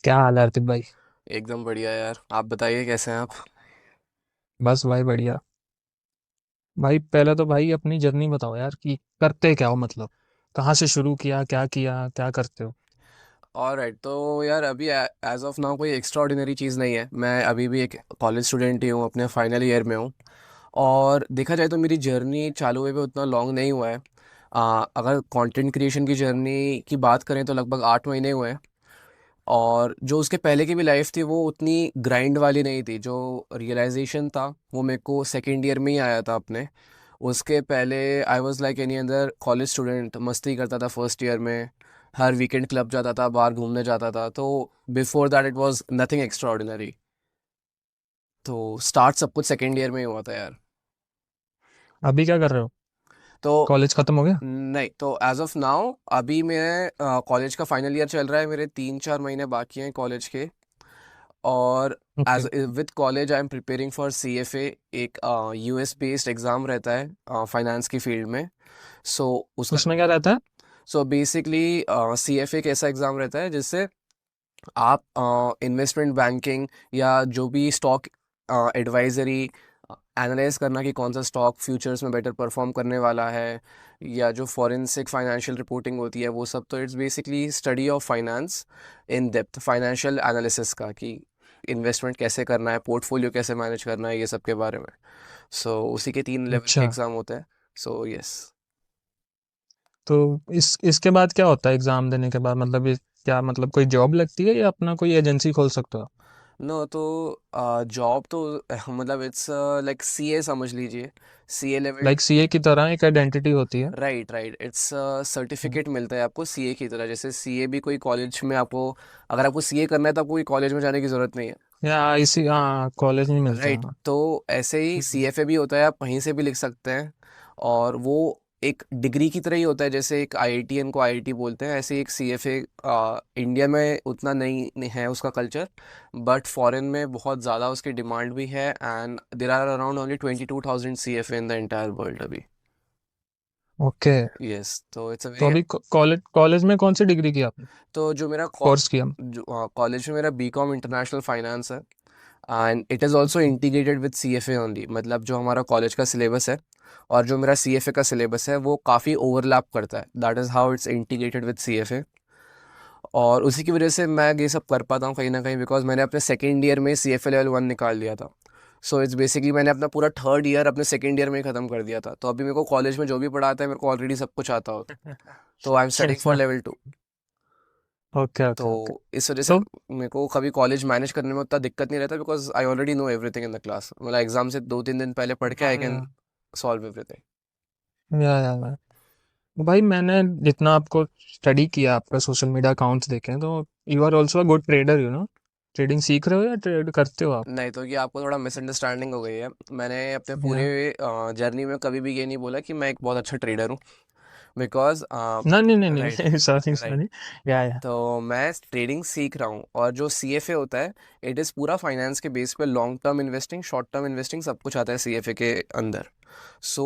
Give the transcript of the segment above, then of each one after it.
क्या हाल है आरतिक भाई। एकदम बढ़िया यार। आप बताइए कैसे हैं आप। बस भाई बढ़िया। भाई पहले तो भाई अपनी जर्नी बताओ यार कि करते क्या हो, मतलब कहाँ से शुरू किया क्या करते हो। ऑलराइट, तो यार अभी एज ऑफ नाउ कोई एक्स्ट्रा चीज़ नहीं है। मैं अभी भी एक कॉलेज स्टूडेंट ही हूँ, अपने फाइनल ईयर में हूँ। और देखा जाए तो मेरी जर्नी चालू हुए पे उतना लॉन्ग नहीं हुआ है। अगर कंटेंट क्रिएशन की जर्नी की बात करें तो लगभग 8 महीने हुए हैं। और जो उसके पहले की भी लाइफ थी वो उतनी ग्राइंड वाली नहीं थी। जो रियलाइजेशन था वो मेरे को सेकेंड ईयर में ही आया था अपने। उसके पहले I was like any other college student, मस्ती करता था फर्स्ट ईयर में। हर वीकेंड क्लब जाता था, बाहर घूमने जाता था। तो before that it was nothing extra ordinary. तो स्टार्ट सब कुछ सेकेंड ईयर में ही हुआ था यार। अभी क्या कर रहे हो? तो कॉलेज खत्म हो गया? नहीं, तो एज ऑफ नाउ अभी मैं कॉलेज का फाइनल ईयर चल रहा है, मेरे 3-4 महीने बाकी हैं कॉलेज के। और okay. As with college I am preparing for CFA। एक US बेस्ड एग्ज़ाम रहता है फाइनेंस की फील्ड में। सो उसका उसमें क्या रहता है? सो बेसिकली CFA एक ऐसा एग्ज़ाम रहता है जिससे आप इन्वेस्टमेंट बैंकिंग या जो भी स्टॉक एडवाइजरी एनालाइज करना कि कौन सा स्टॉक फ्यूचर्स में बेटर परफॉर्म करने वाला है, या जो फॉरेंसिक फाइनेंशियल रिपोर्टिंग होती है वो सब। तो it's basically study of finance in depth, financial analysis का कि इन्वेस्टमेंट कैसे करना है, पोर्टफोलियो कैसे मैनेज करना है, ये सब के बारे में। उसी के 3 लेवल के अच्छा। एग्ज़ाम होते हैं। यस। तो इसके बाद क्या होता है एग्जाम देने के बाद, मतलब क्या मतलब कोई जॉब लगती है या अपना कोई एजेंसी खोल सकते हो? नो, तो जॉब तो मतलब इट्स लाइक CA समझ लीजिए। CA level. लाइक सीए की तरह एक आइडेंटिटी होती है। Right, right, it's hmm. Certificate मिलता है आपको CA की तरह। जैसे CA भी कोई कॉलेज में आपको, अगर आपको CA करना है तो आपको कोई कॉलेज में जाने की ज़रूरत नहीं है। या इसी, हाँ, कॉलेज नहीं मिलता है, राइट, हाँ। तो ऐसे ही हम्म। CFA भी होता है, आप कहीं से भी लिख सकते हैं। और वो एक डिग्री की तरह ही होता है। जैसे एक IITN को IIT बोलते हैं, ऐसे ही एक CFA इंडिया में उतना नहीं है उसका कल्चर। बट फॉरेन में बहुत ज़्यादा उसकी डिमांड भी है, and there are around only 22,000 CFA in the entire world अभी। ओके। यस, तो इट्स अ तो वेरी। अभी कॉलेज कॉलेज में कौन सी डिग्री की आपने? तो जो मेरा कोर्स किया? जो कॉलेज में मेरा BCom इंटरनेशनल फाइनेंस है। And it is also integrated with CFA only. मतलब जो हमारा कॉलेज का सिलेबस है और जो मेरा CFA का सिलेबस है वो काफ़ी ओवरलैप करता है। That is how it's integrated with CFA। और उसी की वजह से मैं ये सब कर पाता हूँ कहीं ना कहीं, बिकॉज मैंने अपने सेकेंड ईयर में CFA लेवल 1 निकाल लिया था। इट्स बेसिकली मैंने अपना पूरा थर्ड ईयर अपने सेकेंड ईयर में ही ख़त्म कर दिया था। तो अभी मेरे को कॉलेज में जो भी पढ़ाता है मेरे को ऑलरेडी सब कुछ आता होता। तो I am studying for level 2। Okay तो ओके ओके। इस वजह से तो मेरे को कभी कॉलेज मैनेज करने में उतना दिक्कत नहीं रहता, because I already know everything in the class. मतलब एग्जाम से 2-3 दिन पहले पढ़ के आई कैन या सॉल्व एवरीथिंग। या भाई मैंने जितना आपको स्टडी किया, आपका सोशल मीडिया अकाउंट्स देखे हैं, तो you are also a good trader, you know. Trading सीख रहे हो या ट्रेड करते हो आप? नहीं, तो ये आपको थोड़ा मिसअंडरस्टैंडिंग हो गई है। मैंने अपने पूरे या जर्नी में कभी भी ये नहीं बोला कि मैं एक बहुत अच्छा ट्रेडर हूँ। बिकॉज नहीं नहीं नहीं राइट, नहीं सॉरी राइट। सॉरी। या तो मैं ट्रेडिंग सीख रहा हूँ, और जो CFA होता है इट इज़ पूरा फाइनेंस के बेस पे long term investing, short term investing सब कुछ आता है CFA के अंदर। सो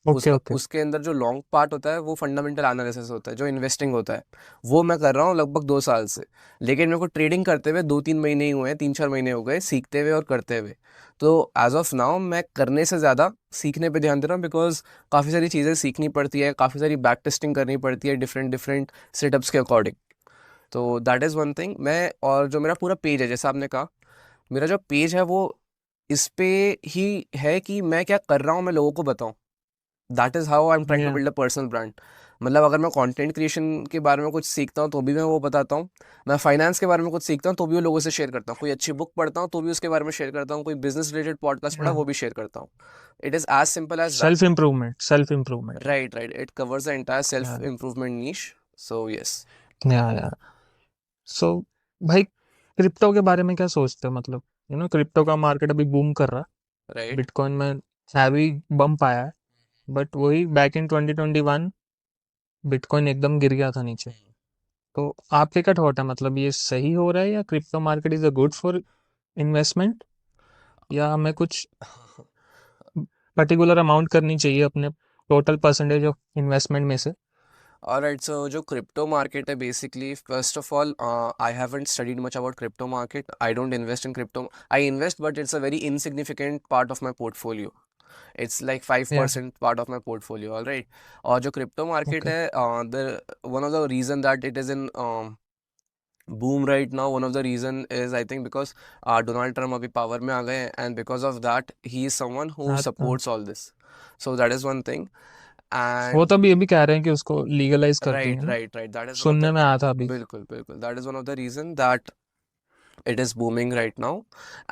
ओके उसका ओके। उसके अंदर जो लॉन्ग पार्ट होता है वो फंडामेंटल एनालिसिस होता है, जो इन्वेस्टिंग होता है वो मैं कर रहा हूँ लगभग 2 साल से। लेकिन मेरे को ट्रेडिंग करते हुए 2-3 महीने ही हुए हैं, 3-4 महीने हो गए सीखते हुए और करते हुए। तो एज ऑफ नाउ मैं करने से ज़्यादा सीखने पे ध्यान दे रहा हूँ, बिकॉज काफ़ी सारी चीज़ें सीखनी पड़ती है, काफ़ी सारी बैक टेस्टिंग करनी पड़ती है डिफरेंट डिफरेंट सेटअप्स के अकॉर्डिंग। तो दैट इज़ वन थिंग। मैं और जो मेरा पूरा पेज है, जैसा आपने कहा, मेरा जो पेज है वो इस पे ही है कि मैं क्या कर रहा हूँ मैं लोगों को बताऊँ। That is how I am trying to yeah build a personal brand. मतलब अगर मैं कंटेंट क्रिएशन के बारे में कुछ सीखता हूँ तो भी मैं वो बताता हूँ। मैं फाइनेंस के बारे में कुछ सीखता हूँ तो भी वो लोगों से शेयर करता हूँ। कोई अच्छी बुक पढ़ता हूँ तो भी उसके बारे में शेयर करता हूँ। कोई बिजनेस रिलेटेड पॉडकास्ट पढ़ा वो भी शेयर करता हूँ। It is as simple as that. Self improvement, self improvement. Right, right, it covers the entire self yeah improvement niche. Yes. Yeah so भाई, क्रिप्टो के बारे में क्या सोचते हो? मतलब क्रिप्टो का मार्केट अभी बूम कर रहा है। राइट। बिटकॉइन में हैवी बम्प आया है। बट वही बैक इन 2021 बिटकॉइन एकदम गिर गया था नीचे। तो आपके क्या थॉट है, मतलब ये सही हो रहा है या crypto market is a good for investment, या हमें कुछ पर्टिकुलर अमाउंट करनी चाहिए अपने टोटल परसेंटेज ऑफ इन्वेस्टमेंट में से? Alright, so जो crypto market है basically, first of all, I haven't studied much about crypto market. I don't invest in crypto. I invest, but it's a very insignificant part of my portfolio. It's like या 5% part of my portfolio, all right. और जो crypto market okay है, the one of the reason that it is in boom right now, one of the reason is I think because Donald Trump अभी power में आ गए हैं, and because of that he is someone who हाँ supports all this. So that is one thing. वो And तो अभी अभी कह रहे हैं कि उसको लीगलाइज कर right, देंगे ना, right, right, that is one of सुनने the, में आया था अभी। बिल्कुल बिल्कुल, that is one of the reason that it is booming right now.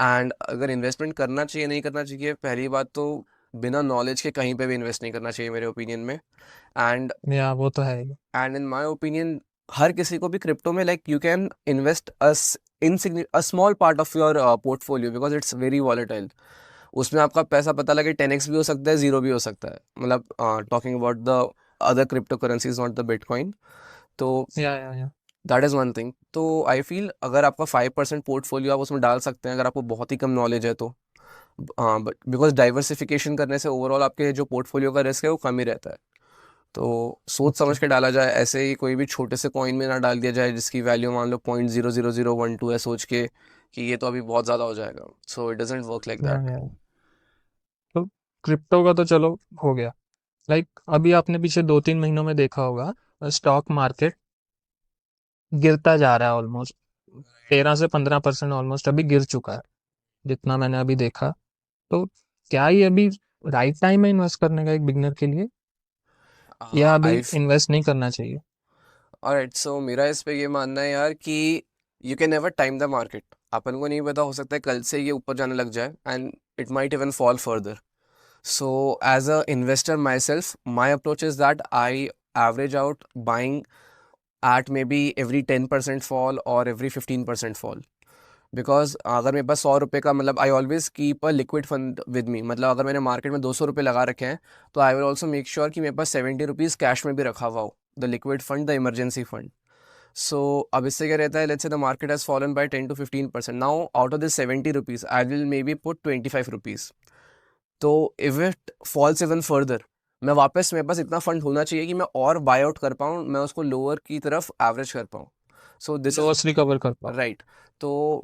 And अगर इन्वेस्टमेंट करना चाहिए नहीं करना चाहिए, पहली बात तो बिना नॉलेज के कहीं पे भी इन्वेस्ट नहीं करना चाहिए मेरे ओपिनियन में. एंड या वो तो है ही। एंड इन माय ओपिनियन हर किसी को भी क्रिप्टो में like you can invest a small part of your portfolio because it's very volatile. उसमें आपका पैसा पता लगे 10x भी हो सकता है, जीरो भी हो सकता है, मतलब talking about the other crypto currencies not the bitcoin. तो या दैट इज़ वन थिंग. तो आई फील अगर आपका 5% पोर्टफोलियो आप उसमें डाल सकते हैं अगर आपको बहुत ही कम नॉलेज है तो, बट बिकॉज डाइवर्सिफिकेशन करने से ओवरऑल आपके जो पोर्टफोलियो का रिस्क है वो कम ही रहता है. तो सोच ओके। समझ के डाला जाए, ऐसे ही कोई भी छोटे से कॉइन में ना डाल दिया जाए जिसकी वैल्यू मान लो 0.00012 है, सोच के कि ये तो अभी बहुत ज़्यादा हो जाएगा. So it doesn't work like that. या तो क्रिप्टो का तो चलो हो गया। लाइक अभी आपने पिछले 2-3 महीनों में देखा होगा स्टॉक मार्केट गिरता जा रहा है, ऑलमोस्ट 13 से 15% ऑलमोस्ट अभी गिर चुका है, जितना मैंने अभी देखा। तो क्या ये अभी राइट टाइम है इन्वेस्ट करने का एक बिगनर के लिए, या अभी आई इन्वेस्ट नहीं करना चाहिए? ऑलराइट, सो मेरा इस पे ये मानना है यार कि you can never time the market. अपन को नहीं पता, हो सकता है कल से ये ऊपर जाने लग जाए and it might even fall further. So, as a investor myself, my approach is that I average out buying at maybe every 10% fall or every 15% fall. Because अगर मेरे पास 100 रुपये का, मतलब I always keep a liquid fund with me, मतलब अगर मैंने market में 200 रुपये लगा रखे हैं तो I will also make sure कि मेरे पास 70 रुपीज़ कैश में भी रखा हुआ हो, the liquid fund, the emergency fund. So अब इससे क्या रहता है, let's say the market has fallen by 10 to 15%. Now out of this 70 rupees I will may be put 25 rupees. तो if it falls even further, मैं वापस, मेरे पास इतना फंड होना चाहिए कि मैं और बाय आउट कर पाऊँ, मैं उसको लोअर की तरफ एवरेज कर पाऊँ. सो दिस इज लॉस रिकवर कर पाओ। राइट. तो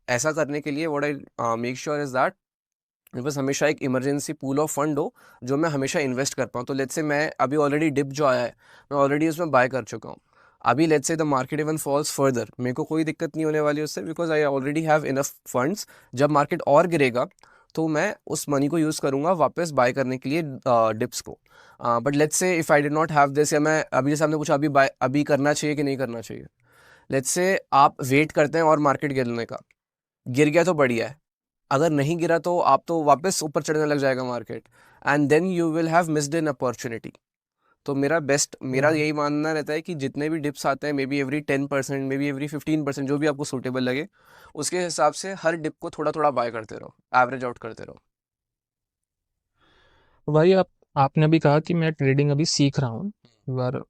ऐसा करने के लिए what I make sure is that मेरे पास हमेशा एक इमरजेंसी पूल ऑफ फंड हो जो मैं हमेशा इन्वेस्ट कर पाऊँ. तो लेट्स से मैं अभी ऑलरेडी डिप जो आया है मैं ऑलरेडी उसमें बाय कर चुका हूँ. अभी let's say the market even falls further, मेरे को कोई दिक्कत नहीं होने वाली उससे because I already have enough funds. जब मार्केट और गिरेगा तो मैं उस मनी को यूज़ करूँगा वापस बाय करने के लिए डिप्स को. But let's say if I did not have this, या मैं अभी जैसे आपने पूछा अभी बाय अभी करना चाहिए कि नहीं करना चाहिए, लेट्स से आप वेट करते हैं और मार्केट गिरने का, गिर गया तो बढ़िया है, अगर नहीं गिरा तो आप तो वापस ऊपर चढ़ने लग जाएगा market, and then you will have missed an opportunity. तो मेरा या यही मानना रहता है कि जितने भी डिप्स आते हैं, may be every 10%, may be every 15%, जो भी आपको सूटेबल लगे उसके हिसाब से हर डिप को थोड़ा थोड़ा बाय करते रहो, एवरेज आउट करते रहो. तो भाई आपने अभी कहा कि मैं ट्रेडिंग अभी सीख रहा हूँ, you are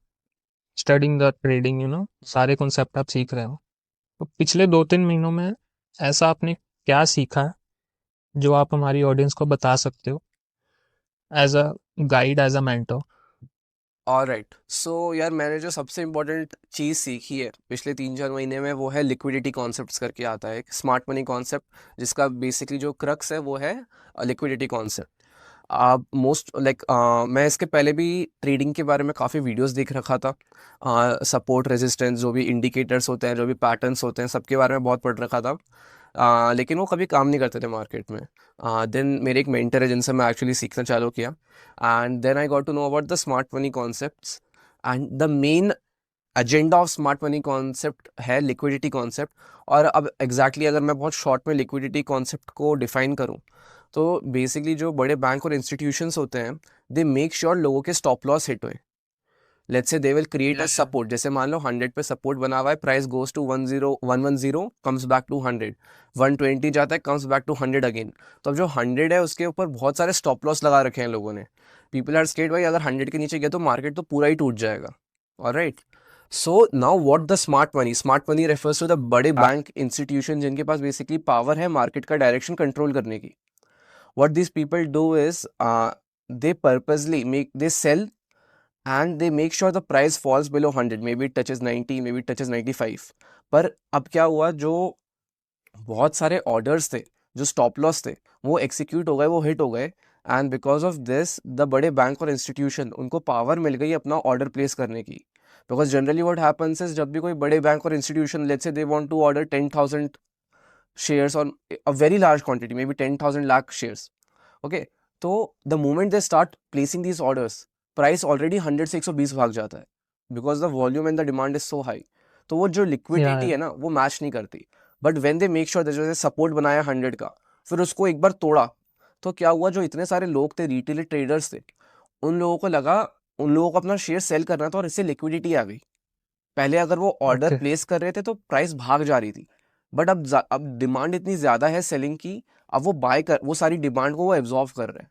studying the trading, सारे कॉन्सेप्ट आप सीख रहे हो। तो पिछले 2-3 महीनों में ऐसा आपने क्या सीखा है जो आप हमारी ऑडियंस को बता सकते हो, as a guide, as a mentor? Alright, so यार मैंने जो सबसे इम्पोर्टेंट चीज़ सीखी है पिछले 3-4 महीने में वो है लिक्विडिटी कॉन्सेप्ट्स करके आता है एक स्मार्ट मनी कॉन्सेप्ट, जिसका बेसिकली जो क्रक्स है वो है लिक्विडिटी कॉन्सेप्ट. आप मोस्ट लाइक मैं इसके पहले भी ट्रेडिंग के बारे में काफ़ी वीडियोस देख रखा था. सपोर्ट रेजिस्टेंस, जो भी इंडिकेटर्स होते हैं, जो भी पैटर्न्स होते हैं, सबके बारे में बहुत पढ़ रखा था. लेकिन वो कभी काम नहीं करते थे मार्केट में. देन मेरे एक मेंटर है जिनसे मैं एक्चुअली सीखना चालू किया, and then I got to know about the smart money concepts. And the main agenda of smart money concept है लिक्विडिटी कॉन्सेप्ट. और अब एग्जैक्टली अगर मैं बहुत शॉर्ट में लिक्विडिटी कॉन्सेप्ट को डिफाइन करूं तो बेसिकली जो बड़े बैंक और इंस्टीट्यूशंस होते हैं, दे मेक श्योर लोगों के स्टॉप लॉस हिट हुए. Let's say they will create a या सपोर्ट, जैसे मान लो 100 पे सपोर्ट बना हुआ है, price goes to 110 comes back to 100, 120 जाता है, कम्स बैक टू 100 अगेन. तो अब जो 100 है उसके ऊपर बहुत सारे स्टॉप लॉस लगा रखे हैं लोगों ने. पीपल आर स्केर्ड भाई अगर 100 के नीचे गया तो मार्केट तो पूरा ही टूट जाएगा. Alright. So now what the smart money refers to the बड़े बैंक इंस्टीट्यूशन जिनके पास बेसिकली पावर है मार्केट का डायरेक्शन कंट्रोल करने की. What this people do is they purposely make they sell and they make sure the price falls below 100, maybe it touches 90, maybe it touches 95. पर अब क्या हुआ, जो बहुत सारे ऑर्डर्स थे, जो स्टॉप लॉस थे, वो एग्जीक्यूट हो गए, वो हिट हो गए, and because of this the बड़े बैंक और इंस्टीट्यूशन उनको पावर मिल गई अपना ऑर्डर प्लेस करने की. Because generally what happens is, जब भी कोई बड़े बैंक और institution, let's say they want to order 10,000 shares on a very large quantity, maybe 10,000 lakh shares. Okay, तो the moment they start placing these orders, price already 100 से 120 भाग जाता है, because the volume and the demand is so high. तो वो जो या liquidity है ना, वो मैच नहीं करती. But when they make sure that जैसे सपोर्ट बनाया 100 का, फिर उसको एक बार तोड़ा, तो क्या हुआ, जो इतने सारे लोग थे, रिटेल ट्रेडर्स थे, उन लोगों को लगा, उन लोगों को अपना शेयर सेल करना था, और इससे लिक्विडिटी आ गई. पहले अगर वो ऑर्डर ओके प्लेस कर रहे थे तो प्राइस भाग जा रही थी, बट अब डिमांड इतनी ज्यादा है सेलिंग की, अब वो बाय कर, वो सारी डिमांड को वो एब्जॉर्व कर रहे हैं,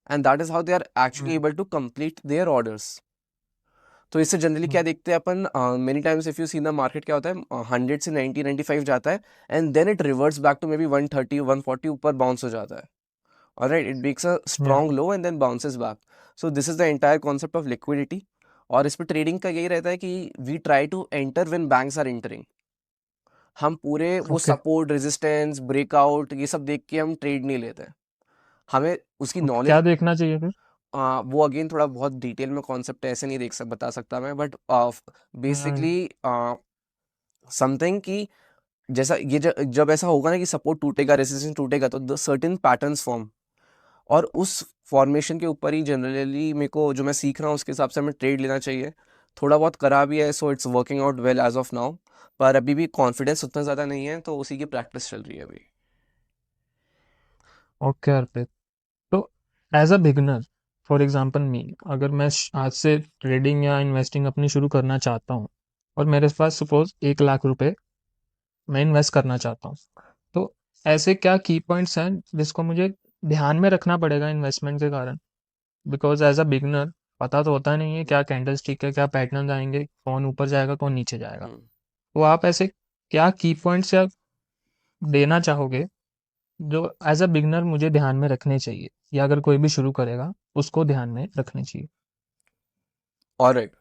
and that is how they are actually able to complete their orders. तो इससे जनरली क्या देखते हैं अपन, many times if you see the market, क्या होता है, 100 से 90-95 जाता है, and then it reverts back to may be 130-140, ऊपर बाउंस हो जाता है. Alright, it makes a yeah strong low and then bounces back. So this is the entire concept of liquidity. और इस पे ट्रेडिंग का यही रहता है कि we try to enter when banks are entering. हम पूरे वो ओके सपोर्ट, रेजिस्टेंस, ब्रेकआउट, ये सब देख के हम ट्रेड नहीं लेते हैं. हमें उसकी ओके नॉलेज, क्या देखना चाहिए फिर? वो अगेन थोड़ा बहुत डिटेल में कॉन्सेप्ट है, ऐसे नहीं बता सकता मैं, बट हाँ, बेसिकली समथिंग कि जैसा ये जब ऐसा होगा ना कि सपोर्ट टूटेगा, रेजिस्टेंस टूटेगा, तो द सर्टेन पैटर्न्स फॉर्म, और उस फॉर्मेशन के ऊपर ही जनरली मेरे को, जो मैं सीख रहा हूँ उसके हिसाब से हमें ट्रेड लेना चाहिए. थोड़ा बहुत करा भी है, so it's working out well as of now, पर अभी भी कॉन्फिडेंस उतना ज़्यादा नहीं है, तो उसी की प्रैक्टिस चल रही है अभी. ओके अर्पित। तो as a beginner, for example me, अगर मैं आज से ट्रेडिंग या इन्वेस्टिंग अपनी शुरू करना चाहता हूँ और मेरे पास सपोज 1 लाख रुपए मैं इन्वेस्ट करना चाहता हूँ, तो ऐसे क्या की पॉइंट्स हैं जिसको मुझे ध्यान में रखना पड़ेगा इन्वेस्टमेंट के कारण? बिकॉज एज अ बिगनर पता तो होता नहीं है क्या कैंडल स्टिक है, क्या पैटर्न आएंगे, कौन ऊपर जाएगा कौन नीचे जाएगा। हम्म. तो आप ऐसे क्या की पॉइंट्स या देना चाहोगे जो एज अ बिगनर मुझे ध्यान में रखने चाहिए, या अगर कोई भी शुरू करेगा उसको ध्यान में रखने चाहिए? ऑलराइट,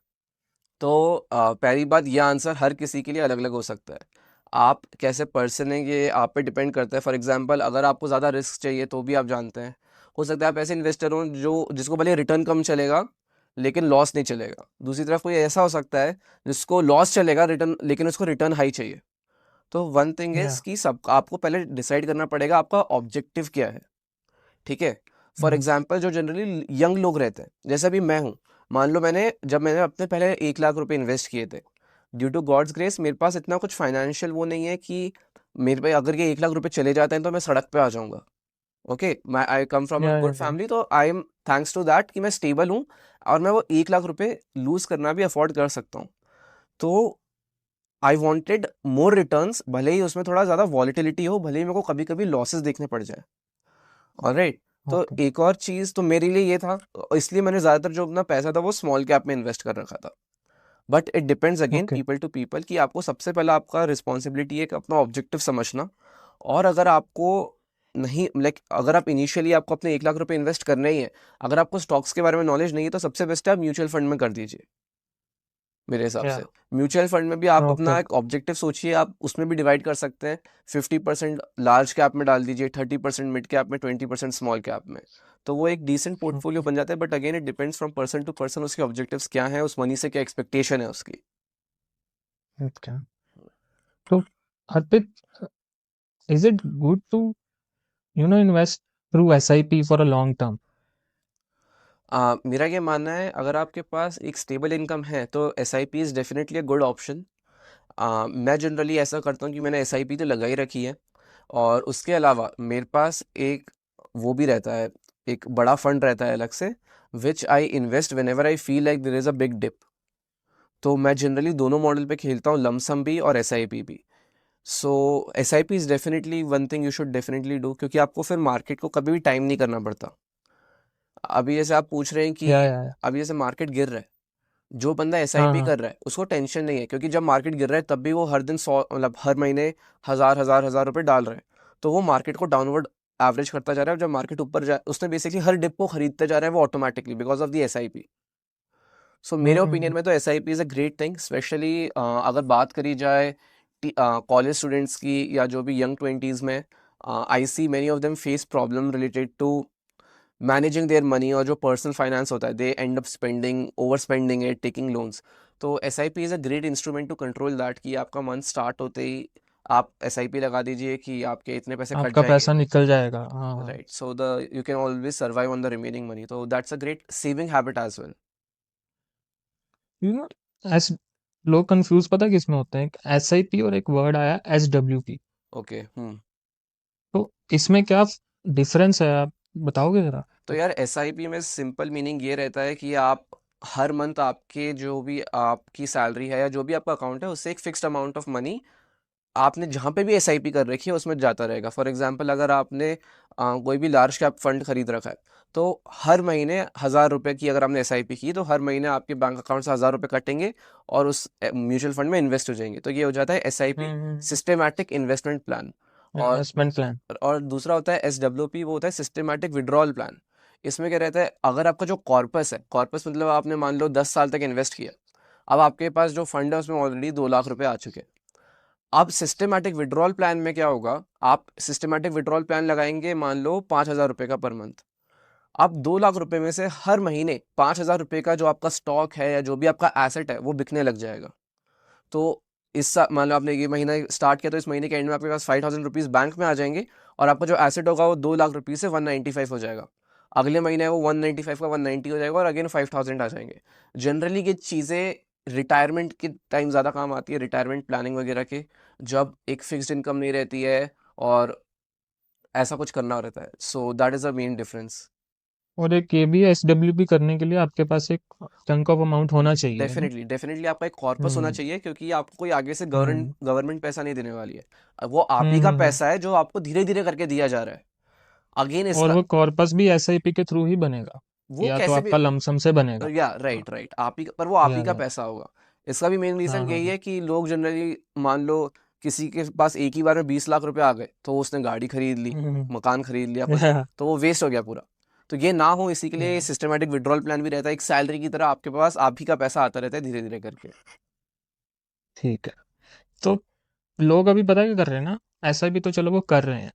तो पहली बात, यह आंसर हर किसी के लिए अलग अलग हो सकता है. आप कैसे पर्सन है ये आप पे डिपेंड करता है. फॉर एग्जांपल, अगर आपको ज़्यादा रिस्क चाहिए तो भी आप जानते हैं, हो सकता है आप ऐसे इन्वेस्टर हो जो जिसको भले रिटर्न कम चलेगा लेकिन लॉस नहीं चलेगा. दूसरी तरफ कोई ऐसा हो सकता है जिसको लॉस चलेगा रिटर्न, लेकिन उसको रिटर्न हाई चाहिए. तो वन थिंग या इज कि सब आपको पहले डिसाइड करना पड़ेगा आपका ऑब्जेक्टिव क्या है. ठीक है. फॉर एग्जाम्पल, जो जनरली यंग लोग रहते हैं, जैसे अभी मैं हूँ, मान लो मैंने अपने पहले 1 लाख रुपए इन्वेस्ट किए थे. ड्यू टू गॉड्स ग्रेस मेरे पास इतना कुछ फाइनेंशियल वो नहीं है कि मेरे पे अगर ये 1 लाख रुपए चले जाते हैं तो मैं सड़क पे आ जाऊंगा. ओके, मैं I come from a good yeah family, तो I am thanks to that कि मैं स्टेबल हूँ, और मैं वो 1 लाख रुपए लूज करना भी अफोर्ड कर सकता हूँ. तो आई वॉन्टेड मोर रिटर्न्स, भले ही उसमें थोड़ा ज़्यादा वॉलिटिलिटी हो, भले ही मेरे को कभी कभी लॉसेस देखने पड़ जाए. ऑलराइट. तो ओके एक और चीज़ तो मेरे लिए ये था, इसलिए मैंने ज़्यादातर जो अपना पैसा था वो स्मॉल कैप में इन्वेस्ट कर रखा था. But it depends again okay people to people कि आपको सबसे पहला आपका रिस्पॉन्सिबिलिटी है कि अपना ऑब्जेक्टिव समझना. और अगर आपको नहीं, लाइक अगर आप इनिशियली आपको अपने 1 लाख रुपए इन्वेस्ट करने ही है, अगर आपको स्टॉक्स के बारे में नॉलेज नहीं है, तो सबसे बेस्ट है आप म्यूचुअल फंड में कर दीजिए. मेरे हिसाब या से म्यूचुअल फंड में भी आप ओके अपना एक ऑब्जेक्टिव सोचिए, आप उसमें भी डिवाइड कर सकते हैं. 50% लार्ज कैप में डाल दीजिए, 30% मिड कैप में, 20% स्मॉल कैप में. तो वो एक डिसेंट पोर्टफोलियो ओके बन जाता है. But again it depends from person to person, उसके ऑब्जेक्टिव्स क्या हैं, उस मनी से क्या एक्सपेक्टेशन है उसकी. ओके। तो Arpit, is it good to invest through SIP for a long term? मेरा ये मानना है, अगर आपके पास एक स्टेबल इनकम है तो S I P is definitely a good option. मैं जनरली ऐसा करता हूँ कि मैंने एस आई पी तो लगा ही रखी है, और उसके अलावा मेरे पास एक वो भी रहता है, एक बड़ा फंड रहता है अलग से, which I invest whenever I feel like there is a big dip. तो मैं जनरली दोनों मॉडल पे खेलता हूँ, लमसम भी और एस आई पी भी. So S I P is definitely one thing you should definitely do, क्योंकि आपको फिर मार्केट को कभी भी टाइम नहीं करना पड़ता. अभी जैसे आप पूछ रहे हैं कि या अभी जैसे मार्केट गिर रहा है, जो बंदा हाँ एसआईपी हाँ कर रहा है उसको टेंशन नहीं है, क्योंकि जब मार्केट गिर रहा है तब भी वो हर दिन 100, मतलब हर महीने हजार रुपए डाल रहा है. तो वो मार्केट को डाउनवर्ड एवरेज करता जा रहा है, और जब मार्केट ऊपर जाए उसने बेसिकली हर डिप को खरीदते जा रहा है वो automatically because of the SIP. So मेरे ओपिनियन हम्म। में तो S I P is a great thing, especially अगर बात करी जाए कॉलेज स्टूडेंट्स की या जो भी यंग ट्वेंटीज़ में, I see many of them face problem related to managing their money, और जो पर्सनल फाइनेंस होता है they end up spending, over spending it, taking loans. तो S I P is a great instrument to control that, कि आपका month start होते ही आप S I P लगा दीजिए कि आपके इतने पैसे कट आपका जाएंगे। पैसा निकल जाएगा, हाँ हाँ। Right, so the you can always survive on the remaining money, तो that's a great saving habit as well. You know, एस लोग कंफ्यूज पता किस में होते हैं, एक SIP और एक वर्ड आया SWP। ओके। तो इसमें क्या डिफरेंस है, आप बताओगे जरा तो यार एस आई पी में सिंपल मीनिंग ये रहता है कि आप हर मंथ आपके जो भी आपकी सैलरी है या जो भी आपका अकाउंट है उससे एक फिक्स्ड अमाउंट ऑफ मनी आपने जहाँ पे भी एस आई पी कर रखी है उसमें जाता रहेगा। फॉर एग्जांपल अगर आपने कोई भी लार्ज कैप फंड खरीद रखा है, तो हर महीने 1,000 रुपये की अगर आपने एस आई पी की तो हर महीने आपके बैंक अकाउंट से 1,000 रुपये कटेंगे और उस म्यूचुअल फंड में इन्वेस्ट हो जाएंगे। तो ये हो जाता है S I P, hmm. Systematic investment plan. और इन्वेस्टमेंट प्लान। दूसरा होता है एस डब्ल्यू पी, वो होता है सिस्टमेटिक विड्रॉल प्लान। इसमें क्या रहता है, अगर आपका जो कॉर्पस है, कॉर्पस मतलब आपने मान लो 10 साल तक इन्वेस्ट किया, अब आपके पास जो फंड है उसमें ऑलरेडी 2 लाख रुपए आ चुके हैं। अब सिस्टमेटिक विड्रॉल प्लान में क्या होगा, आप सिस्टमेटिक विड्रॉल प्लान लगाएंगे मान लो 5,000 रुपये का पर मंथ। अब 2 लाख रुपए में से हर महीने 5,000 रुपये का जो आपका स्टॉक है या जो भी आपका एसेट है वो बिकने लग जाएगा। तो मान लो आपने ये महीना स्टार्ट किया तो इस महीने के एंड में आपके पास 5,000 रुपीज़ बैंक में आ जाएंगे, और आपका जो एसेट होगा वो 2 लाख रुपये से 195 हो जाएगा। अगले महीने वो 195 का 190 हो जाएगा और अगेन 5,000 आ जाएंगे। जनरली ये चीज़ें रिटायरमेंट के टाइम ज़्यादा काम आती है, रिटायरमेंट प्लानिंग वगैरह के, जब एक फिक्स्ड इनकम नहीं रहती है और ऐसा कुछ करना रहता है। सो that is the main difference. और एक ये भी है, SWP करने के लिए आपके पास एक चंक ऑफ अमाउंट होना चाहिए, है ना? डेफिनेटली डेफिनेटली आपका एक कॉर्पस होना हम्म चाहिए, क्योंकि आपको कोई आगे से गवर्नमेंट हम्म गवर्नमेंट पैसा नहीं देने वाली है। अब वो आप ही का हम्म। पैसा है जो आपको धीरे धीरे करके दिया जा रहा है। अगेन और इसका वो कॉर्पस भी SIP के थ्रू ही बनेगा, वो या तो कैसे भी, आपका लमसम से बनेगा? या हाँ, राइट राइट, आप ही पर वो आप ही का या पैसा होगा। इसका भी मेन रीज़न हाँ हाँ यही हाँ। है कि लोग जनरली मान लो किसी के पास एक ही बार में 20 लाख रुपए आ गए तो उसने गाड़ी खरीद ली, हम्म। मकान खरीद लिया कुछ, या तो वो वेस्ट हो गया पूरा। तो ये ना हो इसी के लिए या सिस्टमेटिक विड्रॉल प्लान भी रहता है, एक सैलरी की तरह आपके पास आप ही का पैसा आता रहता है धीरे धीरे करके। ठीक है। तो लोग अभी पता क्या कर रहे हैं ना, SIP तो चलो वो कर रहे हैं,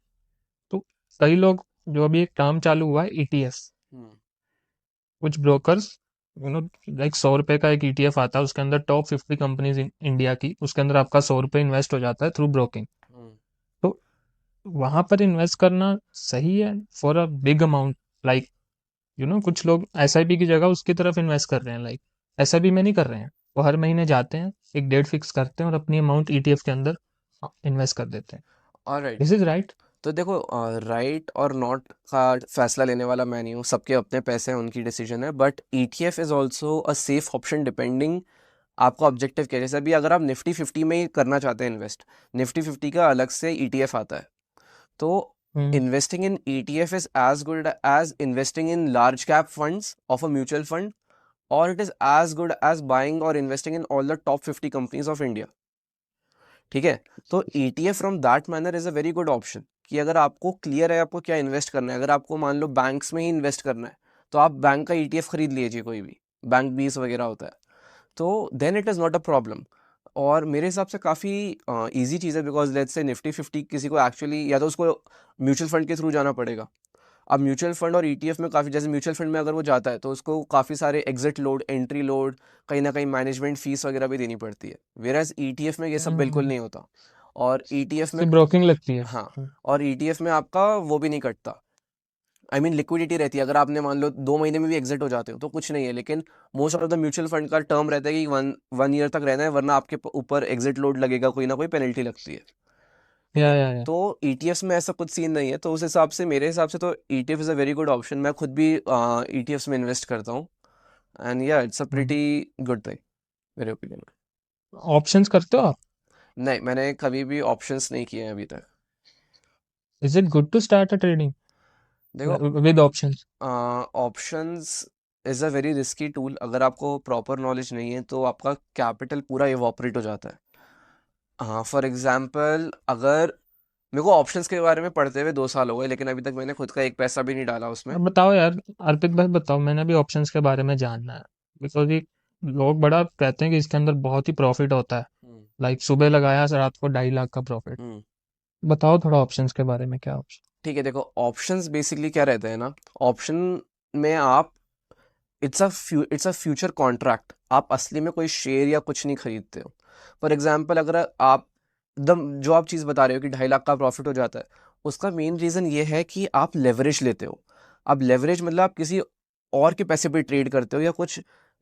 तो कई लोग, जो अभी एक काम चालू हुआ है ETF, हम्म कुछ ब्रोकर्स, लाइक 100 रुपए का एक ETF आता है, उसके अंदर टॉप 50 कंपनीज इंडिया की, उसके अंदर आपका 100 रुपये इन्वेस्ट हो जाता है थ्रू ब्रोकिंग। हम्म तो वहां पर इन्वेस्ट करना सही है for a big amount, like कुछ लोग SIP की जगह उसकी तरफ इन्वेस्ट कर रहे हैं, लाइक SIP में नहीं कर रहे हैं, वो हर महीने जाते हैं, एक डेट फिक्स करते हैं और अपनी अमाउंट ETF के अंदर इन्वेस्ट कर देते हैं। ऑलराइट। This is right. तो देखो, राइट और नॉट का फैसला लेने वाला मैं नहीं हूँ, सबके अपने पैसे हैं, उनकी डिसीजन है, but ETF is also a safe option depending आपका ऑब्जेक्टिव क्या है। जैसे अभी अगर आप निफ्टी 50 में ही करना चाहते हैं इन्वेस्ट, निफ्टी 50 का अलग से ETF आता है। तो hmm investing in ETF is as good as investing in large cap funds of a mutual fund, और it is as good as buying और investing in all the top 50 companies of India. ठीक है। तो ETF from that manner is a very good option, कि अगर आपको clear है आपको क्या इन्वेस्ट करना है, अगर आपको मान लो बैंक्स में ही इन्वेस्ट करना है तो आप बैंक का ETF खरीद लीजिए, कोई भी बैंक 20 वगैरह होता है, तो then it is not a problem. और मेरे हिसाब से काफ़ी इजी चीज़ है, बिकॉज लेट्स से निफ्टी 50 किसी को एक्चुअली या तो उसको म्यूचुअल फंड के थ्रू जाना पड़ेगा। अब म्यूचुअल फंड और ETF में काफ़ी, जैसे म्यूचुअल फंड में अगर वो जाता है तो उसको काफ़ी सारे एग्जिट लोड, एंट्री लोड, कहीं ना कहीं मैनेजमेंट फीस वगैरह भी देनी पड़ती है, वेराज ETF में ये सब बिल्कुल नहीं होता। और ETF में, सिर्फ ब्रोकिंग लगती है। हाँ, और ETF में आपका वो भी नहीं कटता, आई मीन लिक्विडिटी रहती है। अगर आपने मान लो 2 महीने में भी एग्जिट हो जाते हो तो कुछ नहीं है, लेकिन most of the mutual fund का टर्म रहता है कि वन ईयर तक रहना है, वरना आपके ऊपर एग्जिट लोड लगेगा, कोई ना कोई पेनल्टी लगती है। ठीक है। या तो ETFs में ऐसा कुछ सीन नहीं है, तो उस हिसाब से मेरे हिसाब से तो ETF is a very good option. मैं खुद भी ETFs में इन्वेस्ट करता हूँ, एंड या it's a pretty good thing मेरे ओपिनियन में। ऑप्शंस करते हो आप? नहीं, मैंने कभी भी ऑप्शंस नहीं किए हैं अभी तक। Is it good to start a trading देखो, with options? Options is a very risky tool, अगर आपको प्रॉपर नॉलेज नहीं है तो आपका कैपिटल पूरा इवॉपरेट हो जाता है। हाँ, फॉर एग्जांपल अगर मेरे को ऑप्शंस के बारे में पढ़ते हुए 2 साल हो गए, लेकिन अभी तक मैंने खुद का एक पैसा भी नहीं डाला उसमें। अब बताओ यार, अर्पित भाई बताओ, मैंने भी ऑप्शंस के बारे में जानना है, बिकॉज ये लोग बड़ा कहते हैं कि इसके अंदर बहुत ही प्रॉफिट होता है, हम्म लाइक सुबह लगाया रात को 2.5 लाख का प्रॉफिट। हम्म बताओ थोड़ा ऑप्शंस के बारे में, क्या ऑप्शन। ठीक है, देखो ऑप्शंस बेसिकली क्या रहते हैं ना, ऑप्शन में आप इट्स अ फ्यूचर कॉन्ट्रैक्ट, आप असली में कोई शेयर या कुछ नहीं खरीदते हो। फॉर एग्जांपल अगर आप एकदम जो आप चीज़ बता रहे हो कि 2.5 लाख का प्रॉफिट हो जाता है, उसका मेन रीज़न ये है कि आप लेवरेज लेते हो। आप लेवरेज मतलब आप किसी और के पैसे पे ट्रेड करते हो या कुछ।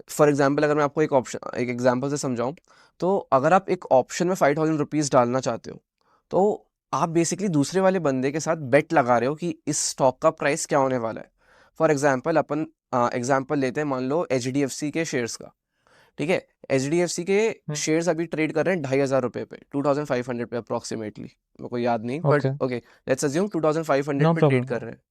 फॉर एग्जांपल अगर मैं आपको एक एग्जांपल से समझाऊं, तो अगर आप एक ऑप्शन में 5,000 रुपीज़ डालना चाहते हो, तो आप बेसिकली दूसरे वाले बंदे के साथ बेट लगा रहे हो कि इस स्टॉक का प्राइस क्या होने वाला है। फॉर एग्जांपल अपन एग्जांपल लेते हैं, मान लो HDFC के शेयर्स का। ठीक है, HDFC के हम्म। शेयर्स अभी ट्रेड कर रहे हैं 2,500 रुपये पे, 2,500 पे अप्रोक्सीमेटली, मेरे को याद नहीं but okay. Okay, let's assume 2,500 no pay trade problem. कर रहे हैं।